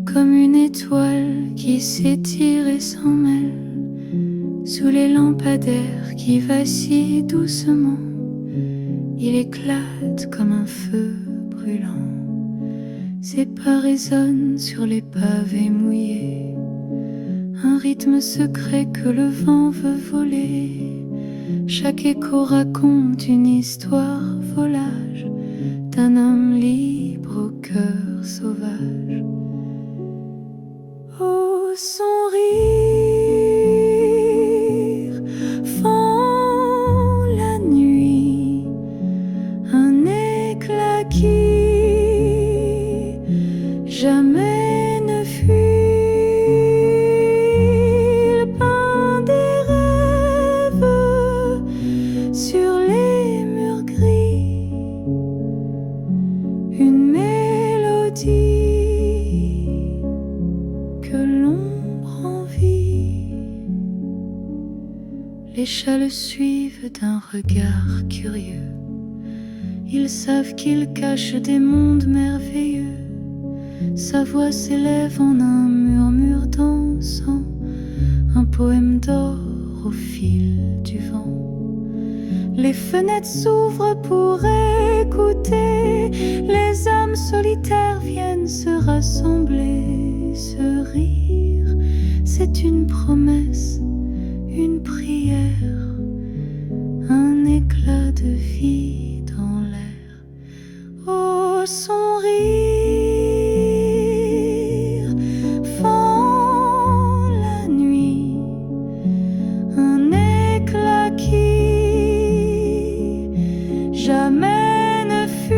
comme une étoile qui s'étire et s'en mêle sous les lampadaires qui vacillent doucement. Il éclate comme un feu brûlant. Ses pas résonnent sur les pavés mouillés, un rythme secret que le vent veut voler. Chaque écho raconte une histoire volage d'un homme libre au cœur sauvage. Oh, son rire fend la nuit, un éclat qui jamais ne fuit. Il peint des rêves sur les murs gris, une mélodie que l'ombre envie. Les chats le suivent d'un regard curieux. Ils savent qu'il cache des mondes merveilleux. Sa voix s'élève en un murmure dansant, un poème d'or au fil du vent. Les fenêtres s'ouvrent pour écouter. Les âmes solitaires viennent se rassembler. Ce rire, c'est une promesse, une prière, un éclat de vie dans l'air. Oh, son rire fend la nuit, un éclat qui jamais ne fuit.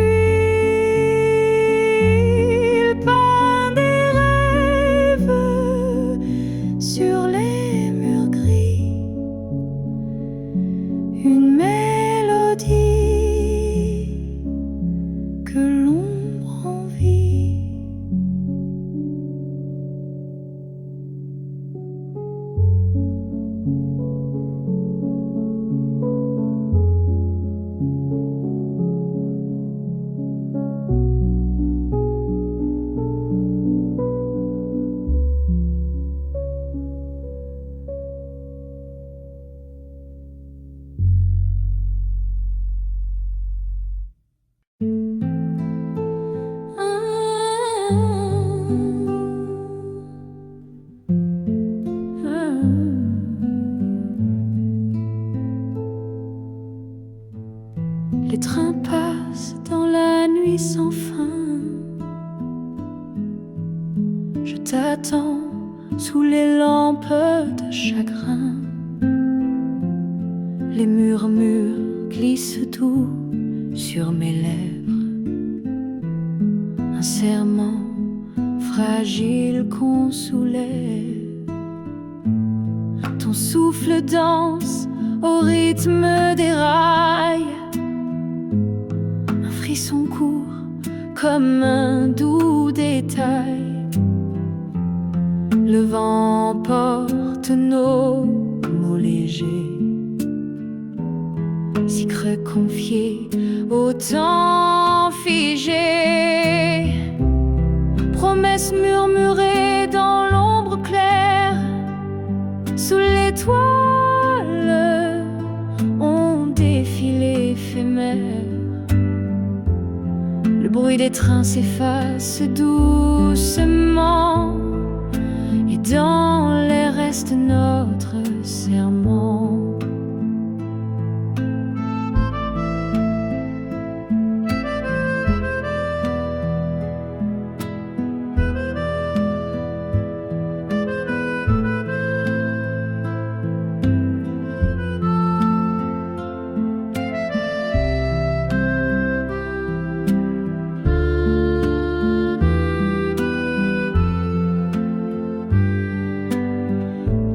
Il peint des rêves sur les murs gris, une mélodie que l'ombre envie. Les trains passent dans la nuit sans fin. Je t'attends sous les lampes de chagrin. Les murmures glissent doux sur mes lèvres. Un serment fragile qu'on soulève. Ton souffle danse au rythme des rails. Un frisson court comme un doux détail. Le vent porte nos mots légers, si creux confiés au temps figé. Promesses murmurées dans l'ombre claire, sous l'étoile, on défile éphémère. Le bruit des trains s'efface doucement, et dans l'air reste notre serment.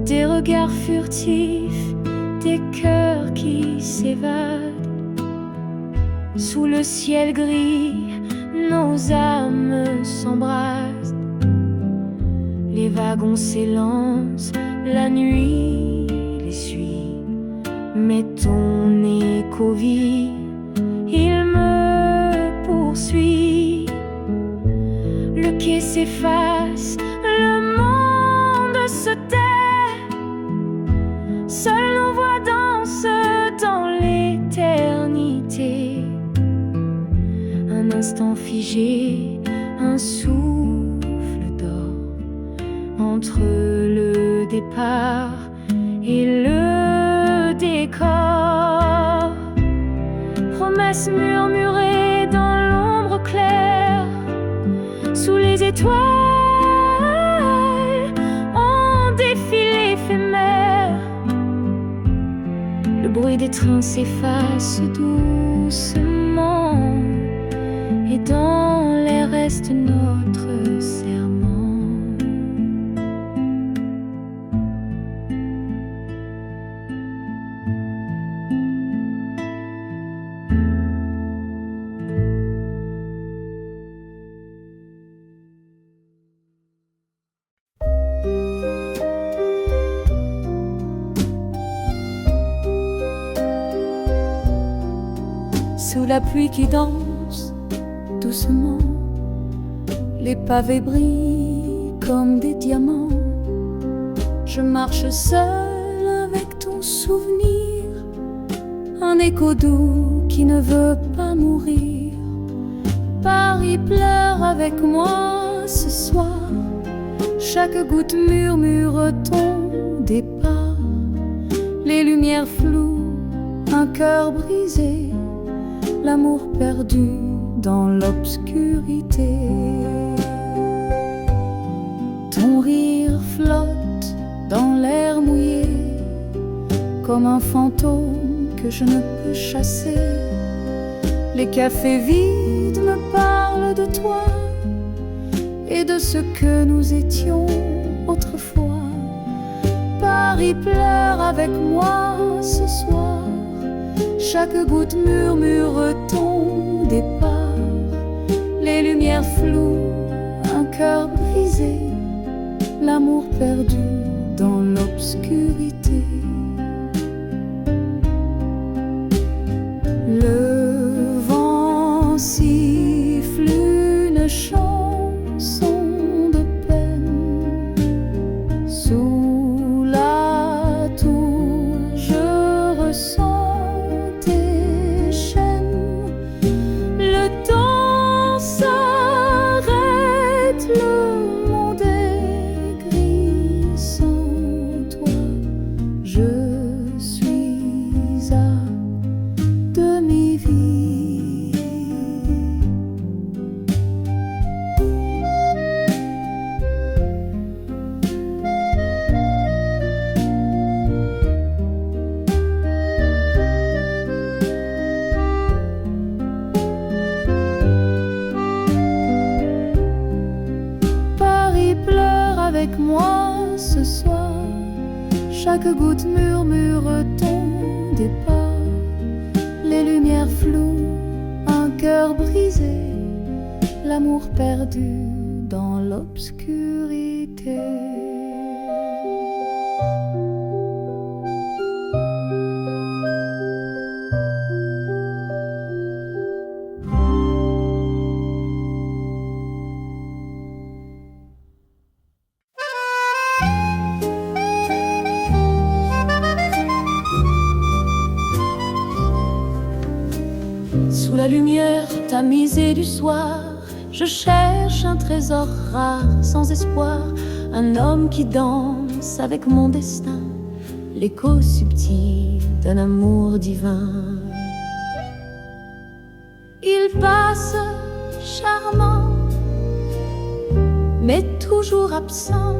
Des regards furtifs, des cœurs qui s'évadent. Sous le ciel gris, nos âmes s'embrasent. Les wagons s'élancent, la nuit les suit. Mais ton écho vit, il me poursuit. Le quai s'efface, le monde se tait. Seule nos voix dansent dans l'éternité. Un instant figé, un souffle d'or entre le départ et le décor. Promesses murmurées dans l'ombre claire, sous les étoiles, on défile éphémère. Le bruit des trains s'efface doucement, et dans l'air reste notre serment. Sous la pluie qui danse doucement, les pavés brillent comme des diamants. Je marche seule avec ton souvenir, un écho doux qui ne veut pas mourir. Paris pleure avec moi ce soir, chaque goutte murmure ton départ. Les lumières floues, un cœur brisé, l'amour perdu dans l'obscurité. Ton rire flotte dans l'air mouillé, comme un fantôme que je ne peux chasser. Les cafés vides me parlent de toi et de ce que nous étions autrefois. Paris pleure avec moi ce soir, chaque goutte murmure ton départ. Les lumières floues, un cœur brisé, l'amour perdu dans l'obscurité. Le vent siffle une chanson de peine. Sous la tour, je ressens tes chaînes. Le temps s'arrête, le monde est gris sans toi. chaque goutte murmure ton départ. Les lumières floues, un cœur brisé, l'amour perdu dans l'obscurité. Sous la lumière tamisée du soir, je cherche un trésor rare, sans espoir, un homme qui danse avec mon destin, l'écho subtil d'un amour divin. Il passe charmant, mais toujours absent.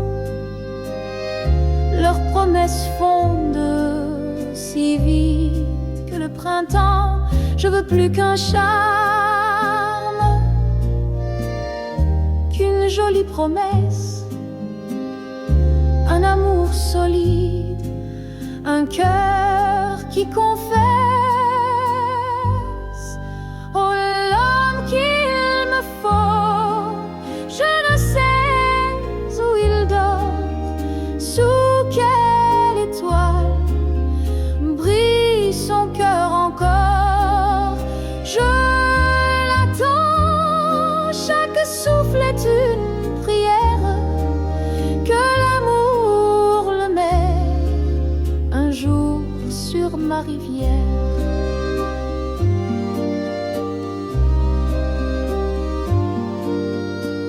Leurs promesses fondent si vite que le printemps, je veux plus qu'un charme, qu'une jolie promesse, un amour solide, un cœur qui confesse. Oh, l'homme qu'il me faut, je ne sais où il dort, sous quelle étoile brille son cœur encore. Je l'attends, chaque souffle est une prière, que l'amour le met un jour sur ma rivière.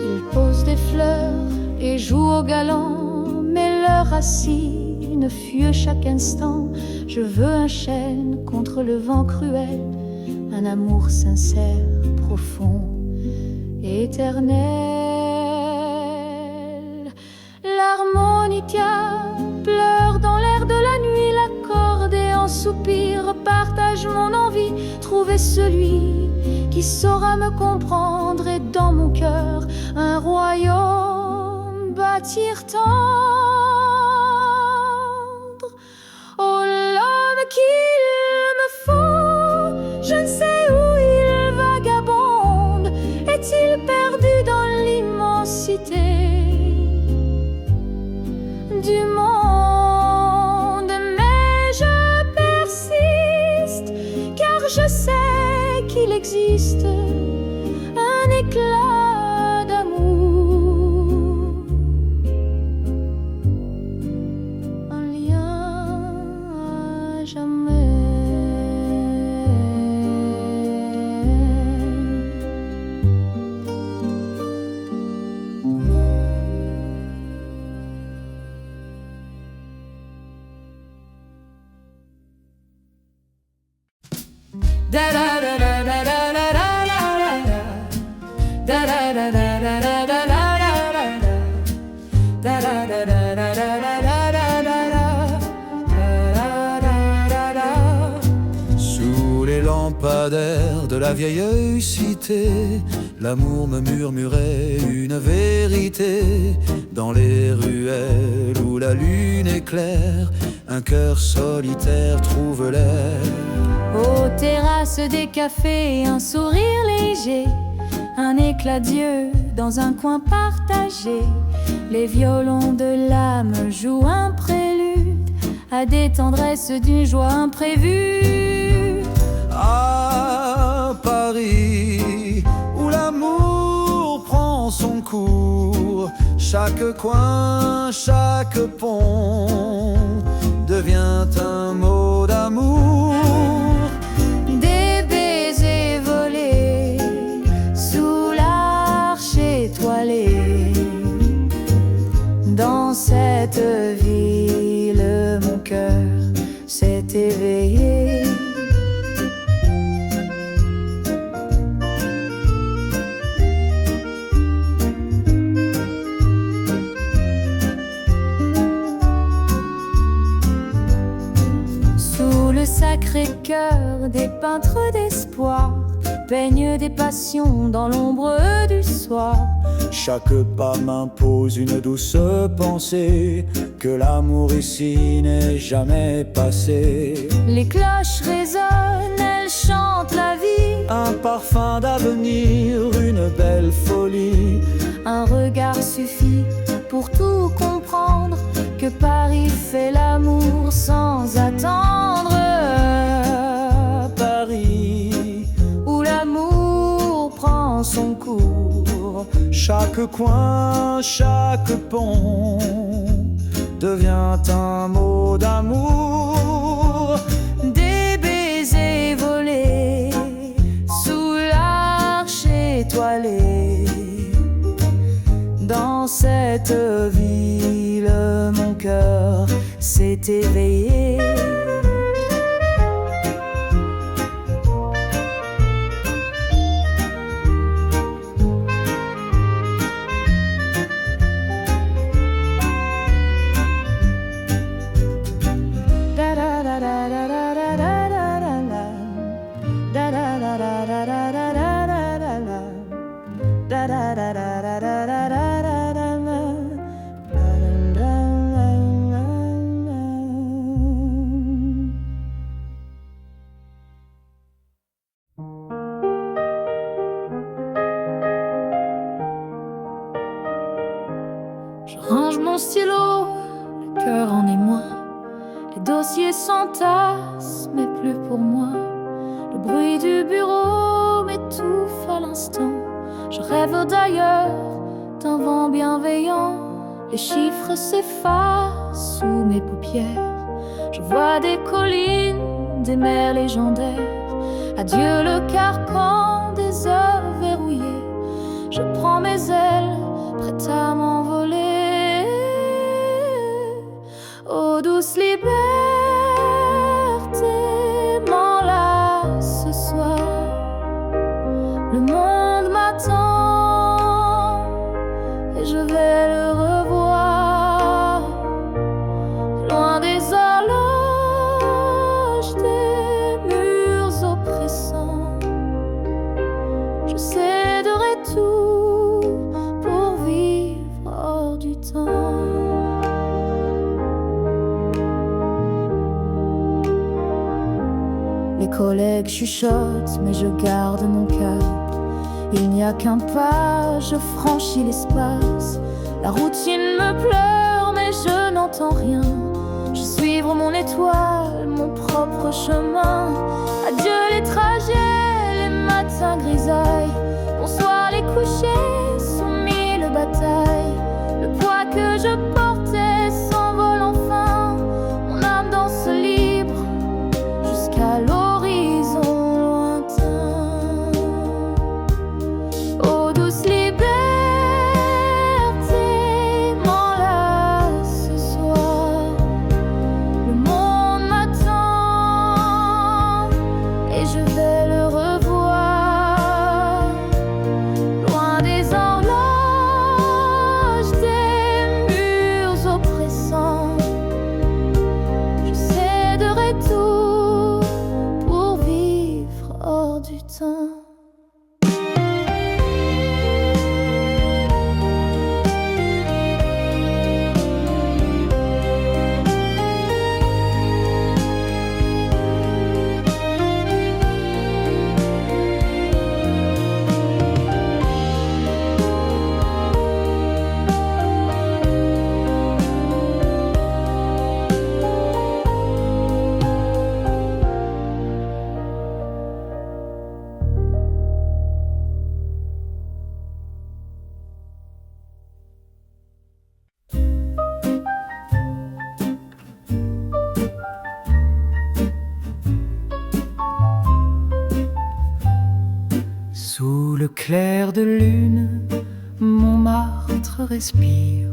Il pose des fleurs et joue au galant, mais leurs racines fuient chaque instant. Je veux un chêne contre le vent cruel, un amour sincère, profond, éternel. L'harmonica pleure dans l'air de la nuit, l'accordéon soupire, partage mon envie, trouver celui qui saura me comprendre et dans mon cœur un royaume bâtir tendre. Oh, l'homme qu'il me faut, je ne sais où il vagabonde. Est-il perdu dans l'immensité du monde? Mais je persiste, car je sais qu'il existe un éclat d'amour, un lien à jamais. Da da da da da da da da da da da da da da da da da da. Sous les lampadaires de la vieille cité, l'amour me murmurait une vérité. Dans les ruelles où la lune éclaire, un cœur solitaire trouve l'air. Aux terrasses des cafés, un sourire léger, un éclat d'yeux dans un coin partagé. Les violons de l'âme jouent un prélude à des tendresses d'une joie imprévue. À Paris, où l'amour prend son cours, chaque coin, chaque pont devient un mot d'amour. Des baisers volés sous l'arche étoilée. Dans cette ville, mon cœur s'est éveillé. Sous le Sacré-Cœur, des peintres d'espoir peignent des passions dans l'ombre du soir. Chaque pas m'impose une douce pensée, que l'amour ici n'est jamais passé. Les cloches résonnent, elles chantent la vie. Un parfum d'avenir, une belle folie. Un regard suffit pour tout comprendre, que Paris fait l'amour sans attendre. Paris, où l'amour prend son cours. chaque coin, chaque pont devient un mot d'amour. Des baisers volés sous l'arche étoilée. Dans cette ville, mon cœur s'est éveillé. Je range mon stylo, le cœur en émoi. Les dossiers s'entassent, mais plus pour moi. Le bruit du bureau m'étouffe à l'instant. Je rêve d'ailleurs, d'un vent bienveillant. Les chiffres s'effacent sous mes paupières. Je vois des collines, des mers légendaires. Adieu le carcan des heures verrouillées. Je prends mes ailes, prête à m'envoler. Ô douce liberté, m'enlace ce soir. Le monde m'attend et je vais le revoir. Loin des horloges, des murs oppressants, je céderai tout pour vivre hors du temps. Les collègues chuchotent, mais je garde mon cap. Il n'y a qu'un pas, je franchis l'espace. La routine me pleure, mais je n'entends rien. Je suivre mon étoile, mon propre chemin. Adieu les trajets, les matins grisailles. Bonsoir les couchers, sous mille batailles. Le poids que je portais s'envole enfin. Mon âme danse libre jusqu'à l'horizon lointain. Ô douce liberté, m'enlace ce soir. Le monde m'attend et je vais le revoir. Loin des horloges, des murs oppressants, je céderai tout pour vivre hors du temps. Sous le clair de lune, Montmartre respire.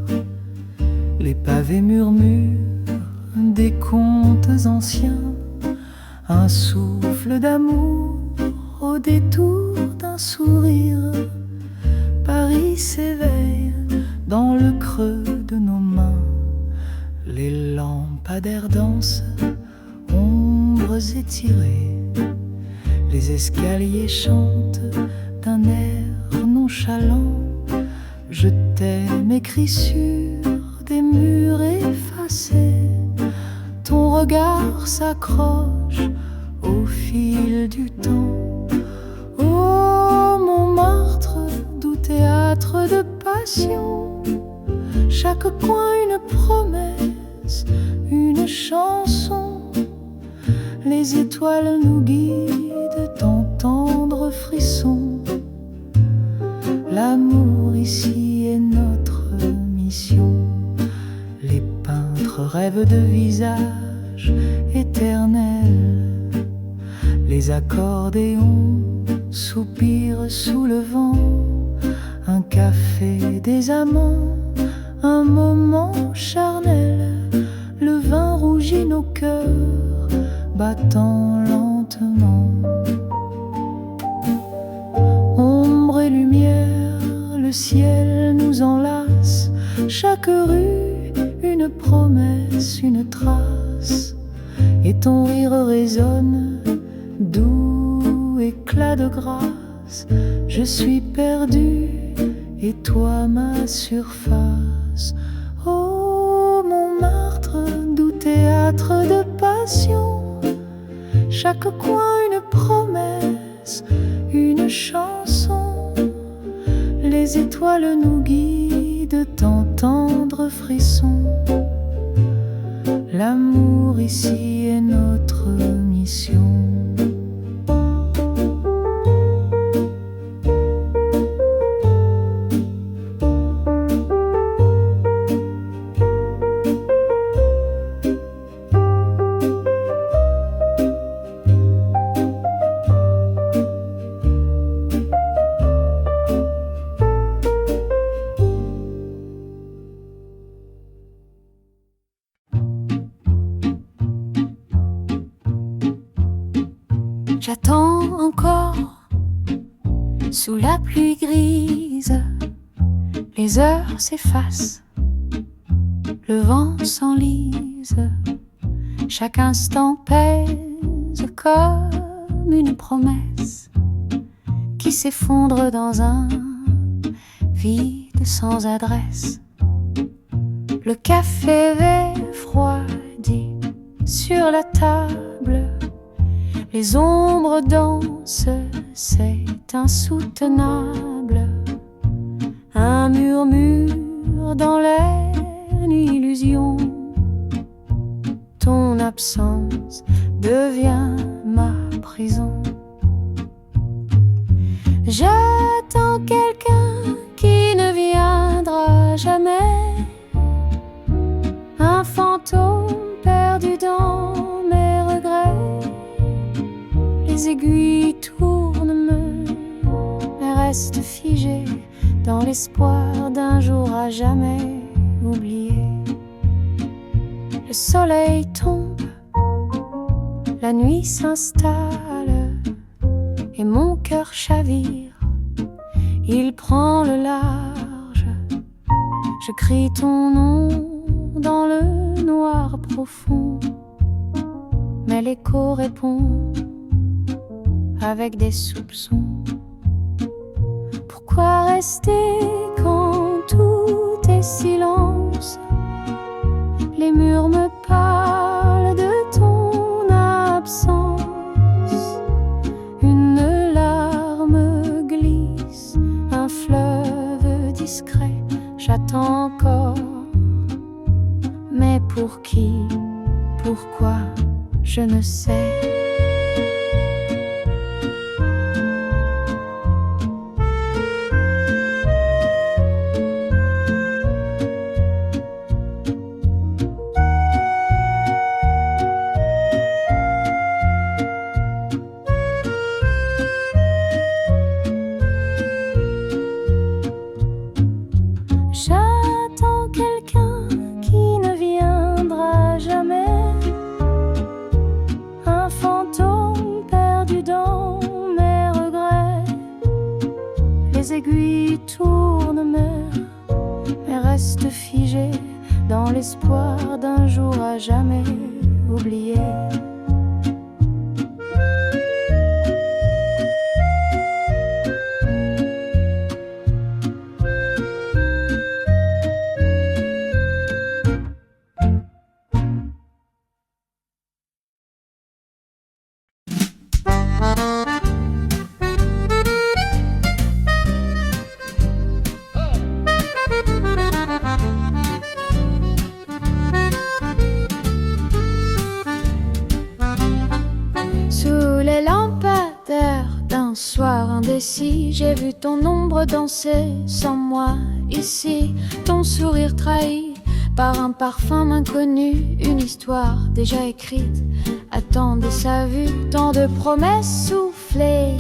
Les pavés murmurent des contes anciens. Un souffle d'amour au détour d'un sourire. Paris s'éveille dans le creux de nos mains. Les lampadaires dansent, ombres étirées. Les escaliers chantent d'un air nonchalant. Je t'aime écrit sur des murs effacés. Ton regard s'accroche au fil du temps. Oh Montmartre, doux théâtre de passion. Chaque coin une promesse, une chanson. Les étoiles nous guident dans tendres frissons. L'amour ici est notre mission. Les peintres rêvent de visages éternels. Les accordéons soupirent sous le vent. Un café des amants, un moment charnel. Le vin rougit nos cœurs, battant lentement. Ombre et lumière, le ciel nous enlace. Chaque rue, une promesse, une trace. Et ton rire résonne, doux éclat de grâce. Je suis perdu et toi ma surface. Oh Montmartre, doux théâtre de passion. Chaque coin une promesse, une chanson. Les étoiles nous guident dans tendres frissons. L'amour ici est notre mission. J'attends encore sous la pluie grise. Les heures s'effacent, le vent s'enlise. Chaque instant pèse comme une promesse qui s'effondre dans un vide sans adresse. Le café refroidi sur la table. Les ombres dansent, c'est insoutenable. Un murmure dans l'air, une illusion. Ton absence devient ma prison. J'attends quelqu'un qui ne viendra jamais. Un fantôme perdu dans mes regrets. Les aiguilles tournent, mais restent figées dans l'espoir d'un jour à jamais oublié. Le soleil tombe, la nuit s'installe et mon cœur chavire. Il prend le large, je crie ton nom dans le noir profond, mais l'écho répond avec des soupçons. Pourquoi rester quand tout est silence? Les murs me parlent de ton absence. Une larme glisse, un fleuve discret. J'attends encore, mais pour qui, pourquoi, je ne sais. J'attends quelqu'un qui ne viendra jamais. Un fantôme perdu dans mes regrets. Les aiguilles tournent, mais restent figées dans l'espoir d'un jour à jamais oublié. indécis, j'ai vu ton ombre danser sans moi ici. Ton sourire trahi par un parfum inconnu, une histoire déjà écrite attendait sa vue. Tant de promesses soufflées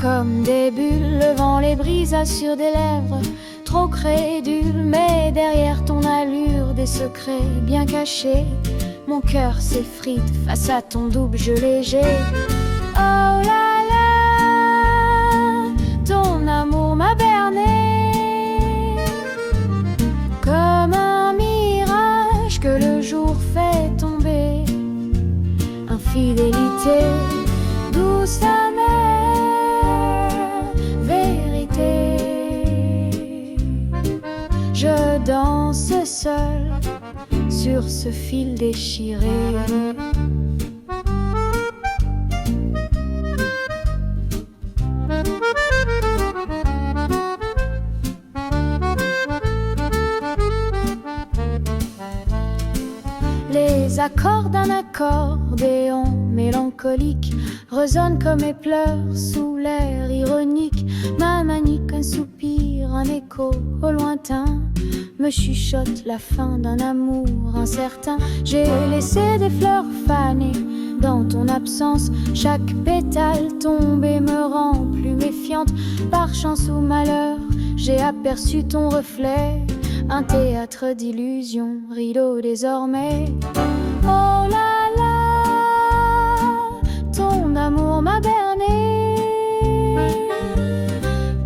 comme des bulles, le vent les brisa sur des lèvres trop crédules. Mais derrière ton allure, des secrets bien cachés, mon cœur s'effrite face à ton double jeu léger. Oh là là, ton amour m'a berné comme un mirage que le jour fait tomber. Infidélité, douce amère, vérité. Je danse seule sur ce fil déchiré. Les accords d'un accordéon mélancolique résonnent comme mes pleurs sous l'air ironique. Ma manique, un soupir, un écho au lointain me chuchote la fin d'un amour incertain. J'ai laissé des fleurs fanées dans ton absence. Chaque pétale tombée me rend plus méfiante. Par chance ou malheur, j'ai aperçu ton reflet. Un théâtre d'illusions, rideau désormais. Oh là là, ton amour m'a berné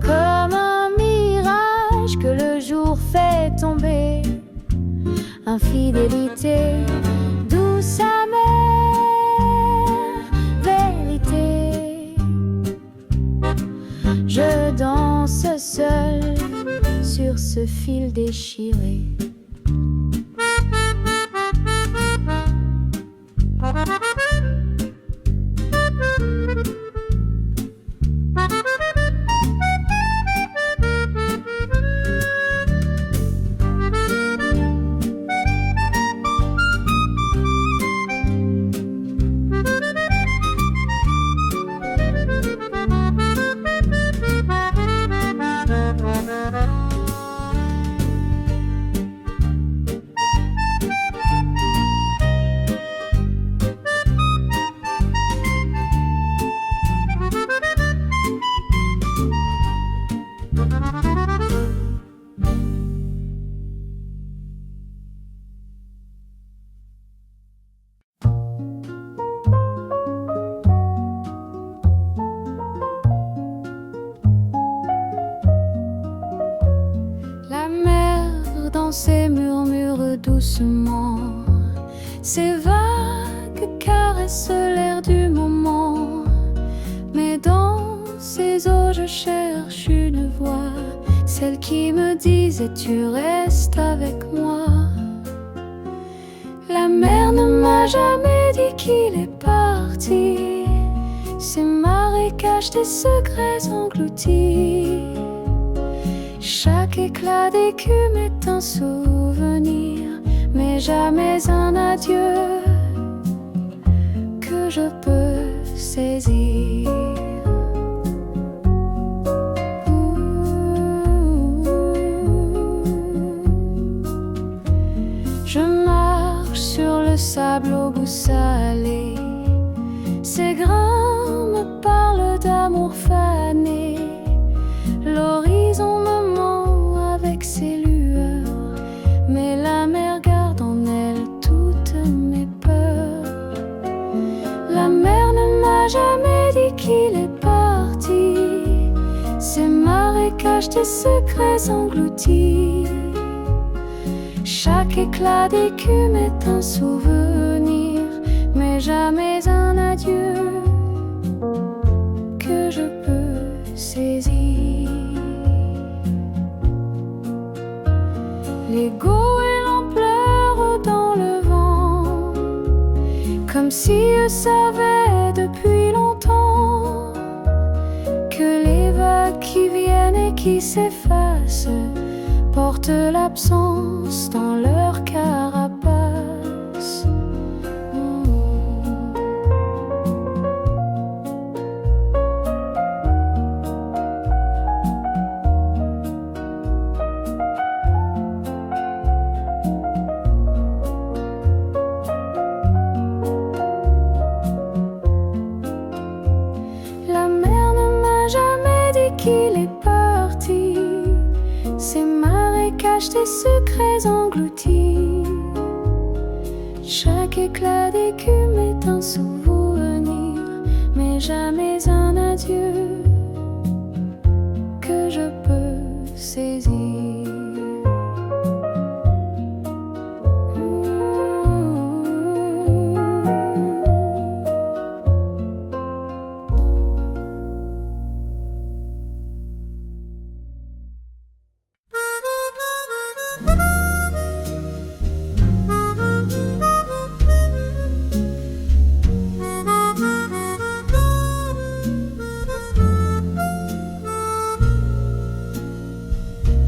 comme un mirage que le jour fait tomber. Infidélité, douce amère, vérité. Je danse seule sur ce fil déchiré. Ses murmures doucement, ces vagues caressent l'air du moment. Mais dans ces eaux je cherche une voix, celle qui me disait tu restes avec moi. La mer ne m'a jamais dit qu'il est parti, ces marécages des secrets engloutis. Chaque éclat d'écume est un souvenir, mais jamais un adieu que je peux saisir. Je marche sur le sable au goût salé, ces grains me parlent d'amour fané. L'horizon me ment avec ses lueurs, mais la mer garde en elle toutes mes peurs. La mer ne m'a jamais dit qu'il est parti, ces marécages des secrets engloutis. Chaque éclat d'écume est un souvenir, mais jamais un adieu que je peux saisir. L'ego et l'ampleur dans le vent, comme si eux savaient depuis longtemps que les vagues qui viennent et qui s'effacent portent l'absence dans leur carapace. ses secrets engloutis. Chaque éclat d'écume est un souvenir, mais jamais un adieu que je peux saisir.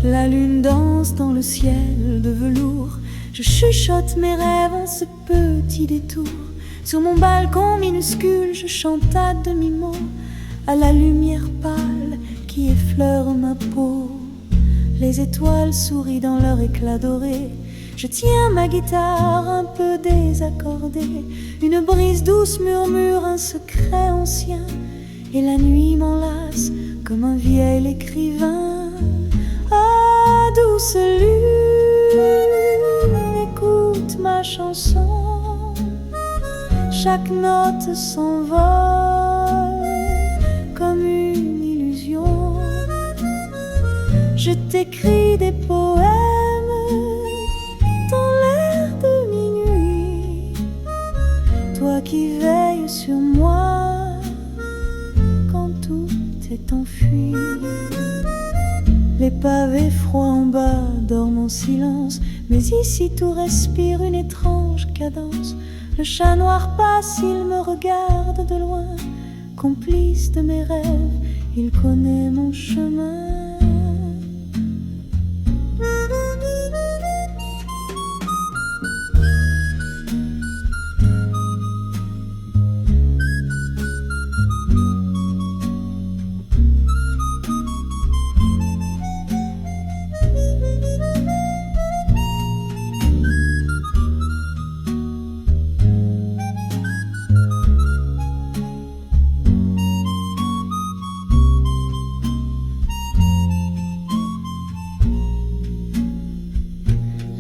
La lune danse dans le ciel de velours. Je chuchote mes rêves en ce petit détour. Sur mon balcon minuscule, je chante à demi-mot à la lumière pâle qui effleure ma peau. Les étoiles sourient dans leur éclat doré. Je tiens ma guitare un peu désaccordée. Une brise douce murmure un secret ancien. Et la nuit m'enlace comme un vieil écrivain. Ah, douce lune, écoute ma chanson. Chaque note s'envole comme une illusion. Je t'écris des poèmes dans l'air de minuit. Toi qui veilles sur moi quand tout est enfui. Les pavés froids en bas dorment en silence, mais ici tout respire une étrange cadence. Le chat noir passe, il me regarde de loin. Complice de mes rêves, il connaît mon chemin.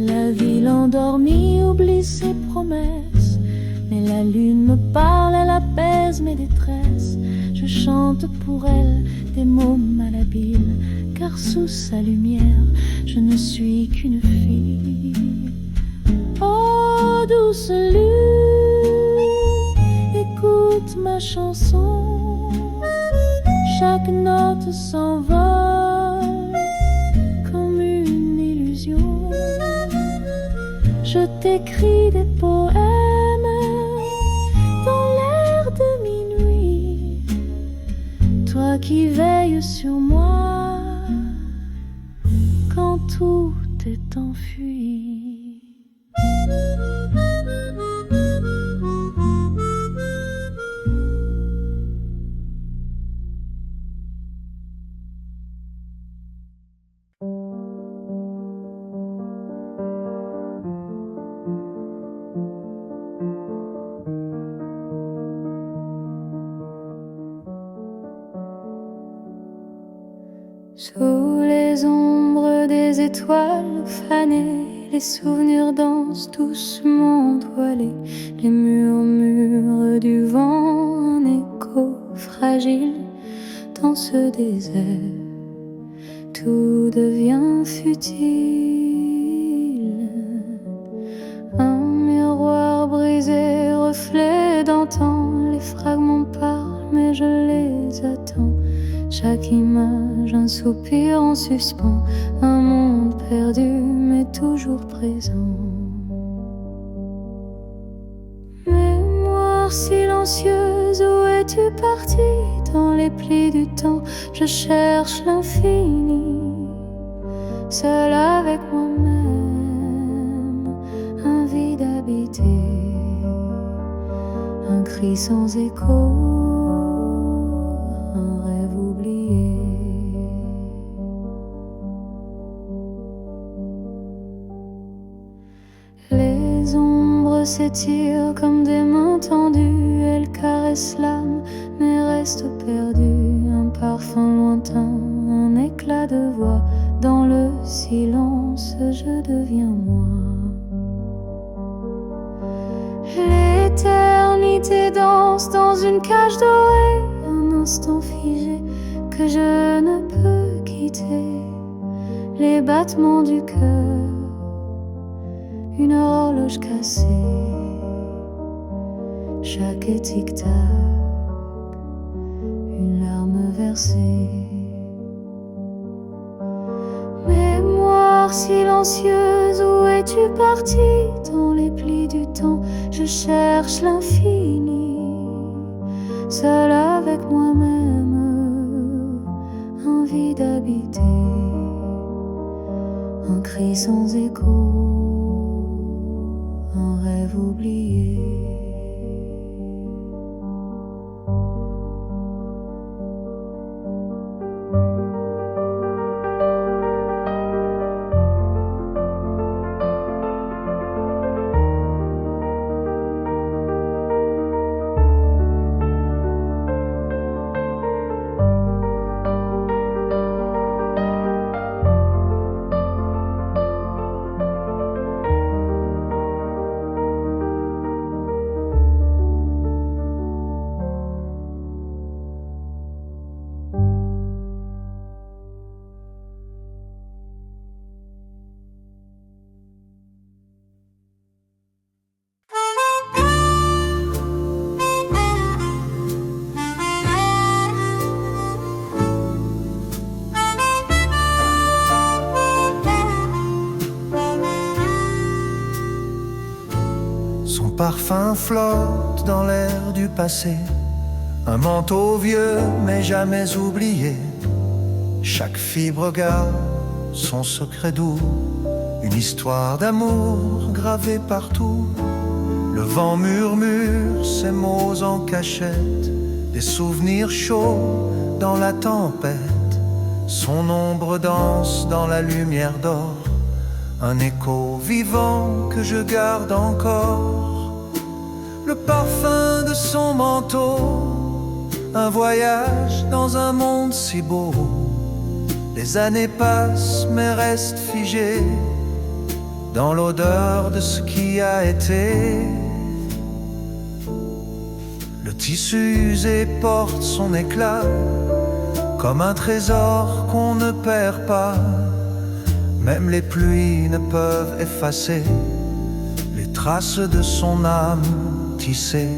La ville endormie oublie ses promesses, mais la lune me parle, elle apaise mes détresses. Je chante pour elle des mots malhabiles, car sous sa lumière, je ne suis qu'une fille. Oh, douce lune, écoute ma chanson. Chaque note s'envole comme une illusion. Je t'écris des poèmes dans l'air de minuit. Toi qui veilles sur moi quand tout est enfui. Sous les ombres des étoiles fanées, les souvenirs dansent doucement entoilés. Les murmures du vent, un écho fragile dans ce désert. Tout devient futile. Un miroir brisé, reflet d'antan. Les fragments parlent, mais je les attends. Chaque image, un soupir en suspens. Un monde perdu, mais toujours présent. Mémoire silencieuse, où es-tu partie? Dans les plis du temps, je cherche l'infini. Seul avec moi-même, un vide habité, un cri sans écho, un rêve oublié. Les ombres s'étirent comme des mains tendues. Elles caressent l'âme, mais restent perdues. Un parfum lointain, un éclat de voix. Dans le silence, je silence dans une cage dorée, un instant figé que je ne peux quitter. Les battements du cœur, une horloge cassée, chaque tic-tac, une larme versée. Mémoire silencieuse, où es-tu parti? Dans les plis du temps, je cherche l'infini, seul avec moi-même, envie d'habiter, un cri sans écho, un rêve oublié. Son parfum flotte dans l'air du passé, un manteau vieux mais jamais oublié. Chaque fibre garde son secret doux, une histoire d'amour gravée partout. Le vent murmure ses mots en cachette, des souvenirs chauds dans la tempête. Son ombre danse dans la lumière d'or, un écho vivant que je garde encore. Le parfum de son manteau, un voyage dans un monde si beau. Les années passent mais restent figées dans l'odeur de ce qui a été. Le tissu usé porte son éclat, comme un trésor qu'on ne perd pas. Même les pluies ne peuvent effacer les traces de son âme tissée.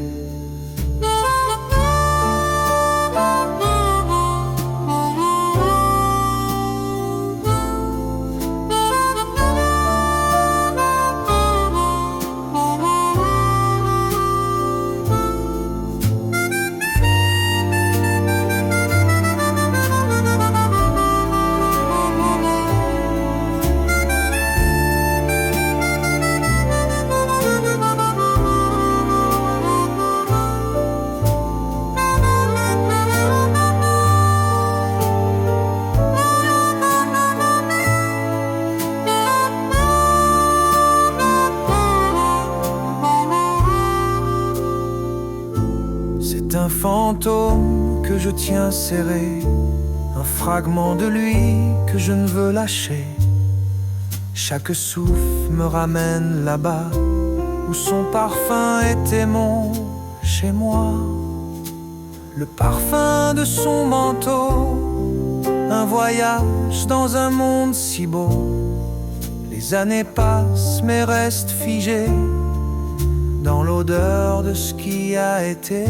Un fantôme que je tiens serré, un fragment de lui que je ne veux lâcher. Chaque souffle me ramène là-bas où son parfum était mon chez moi. Le parfum de son manteau, un voyage dans un monde si beau. Les années passent mais restent figées dans l'odeur de ce qui a été.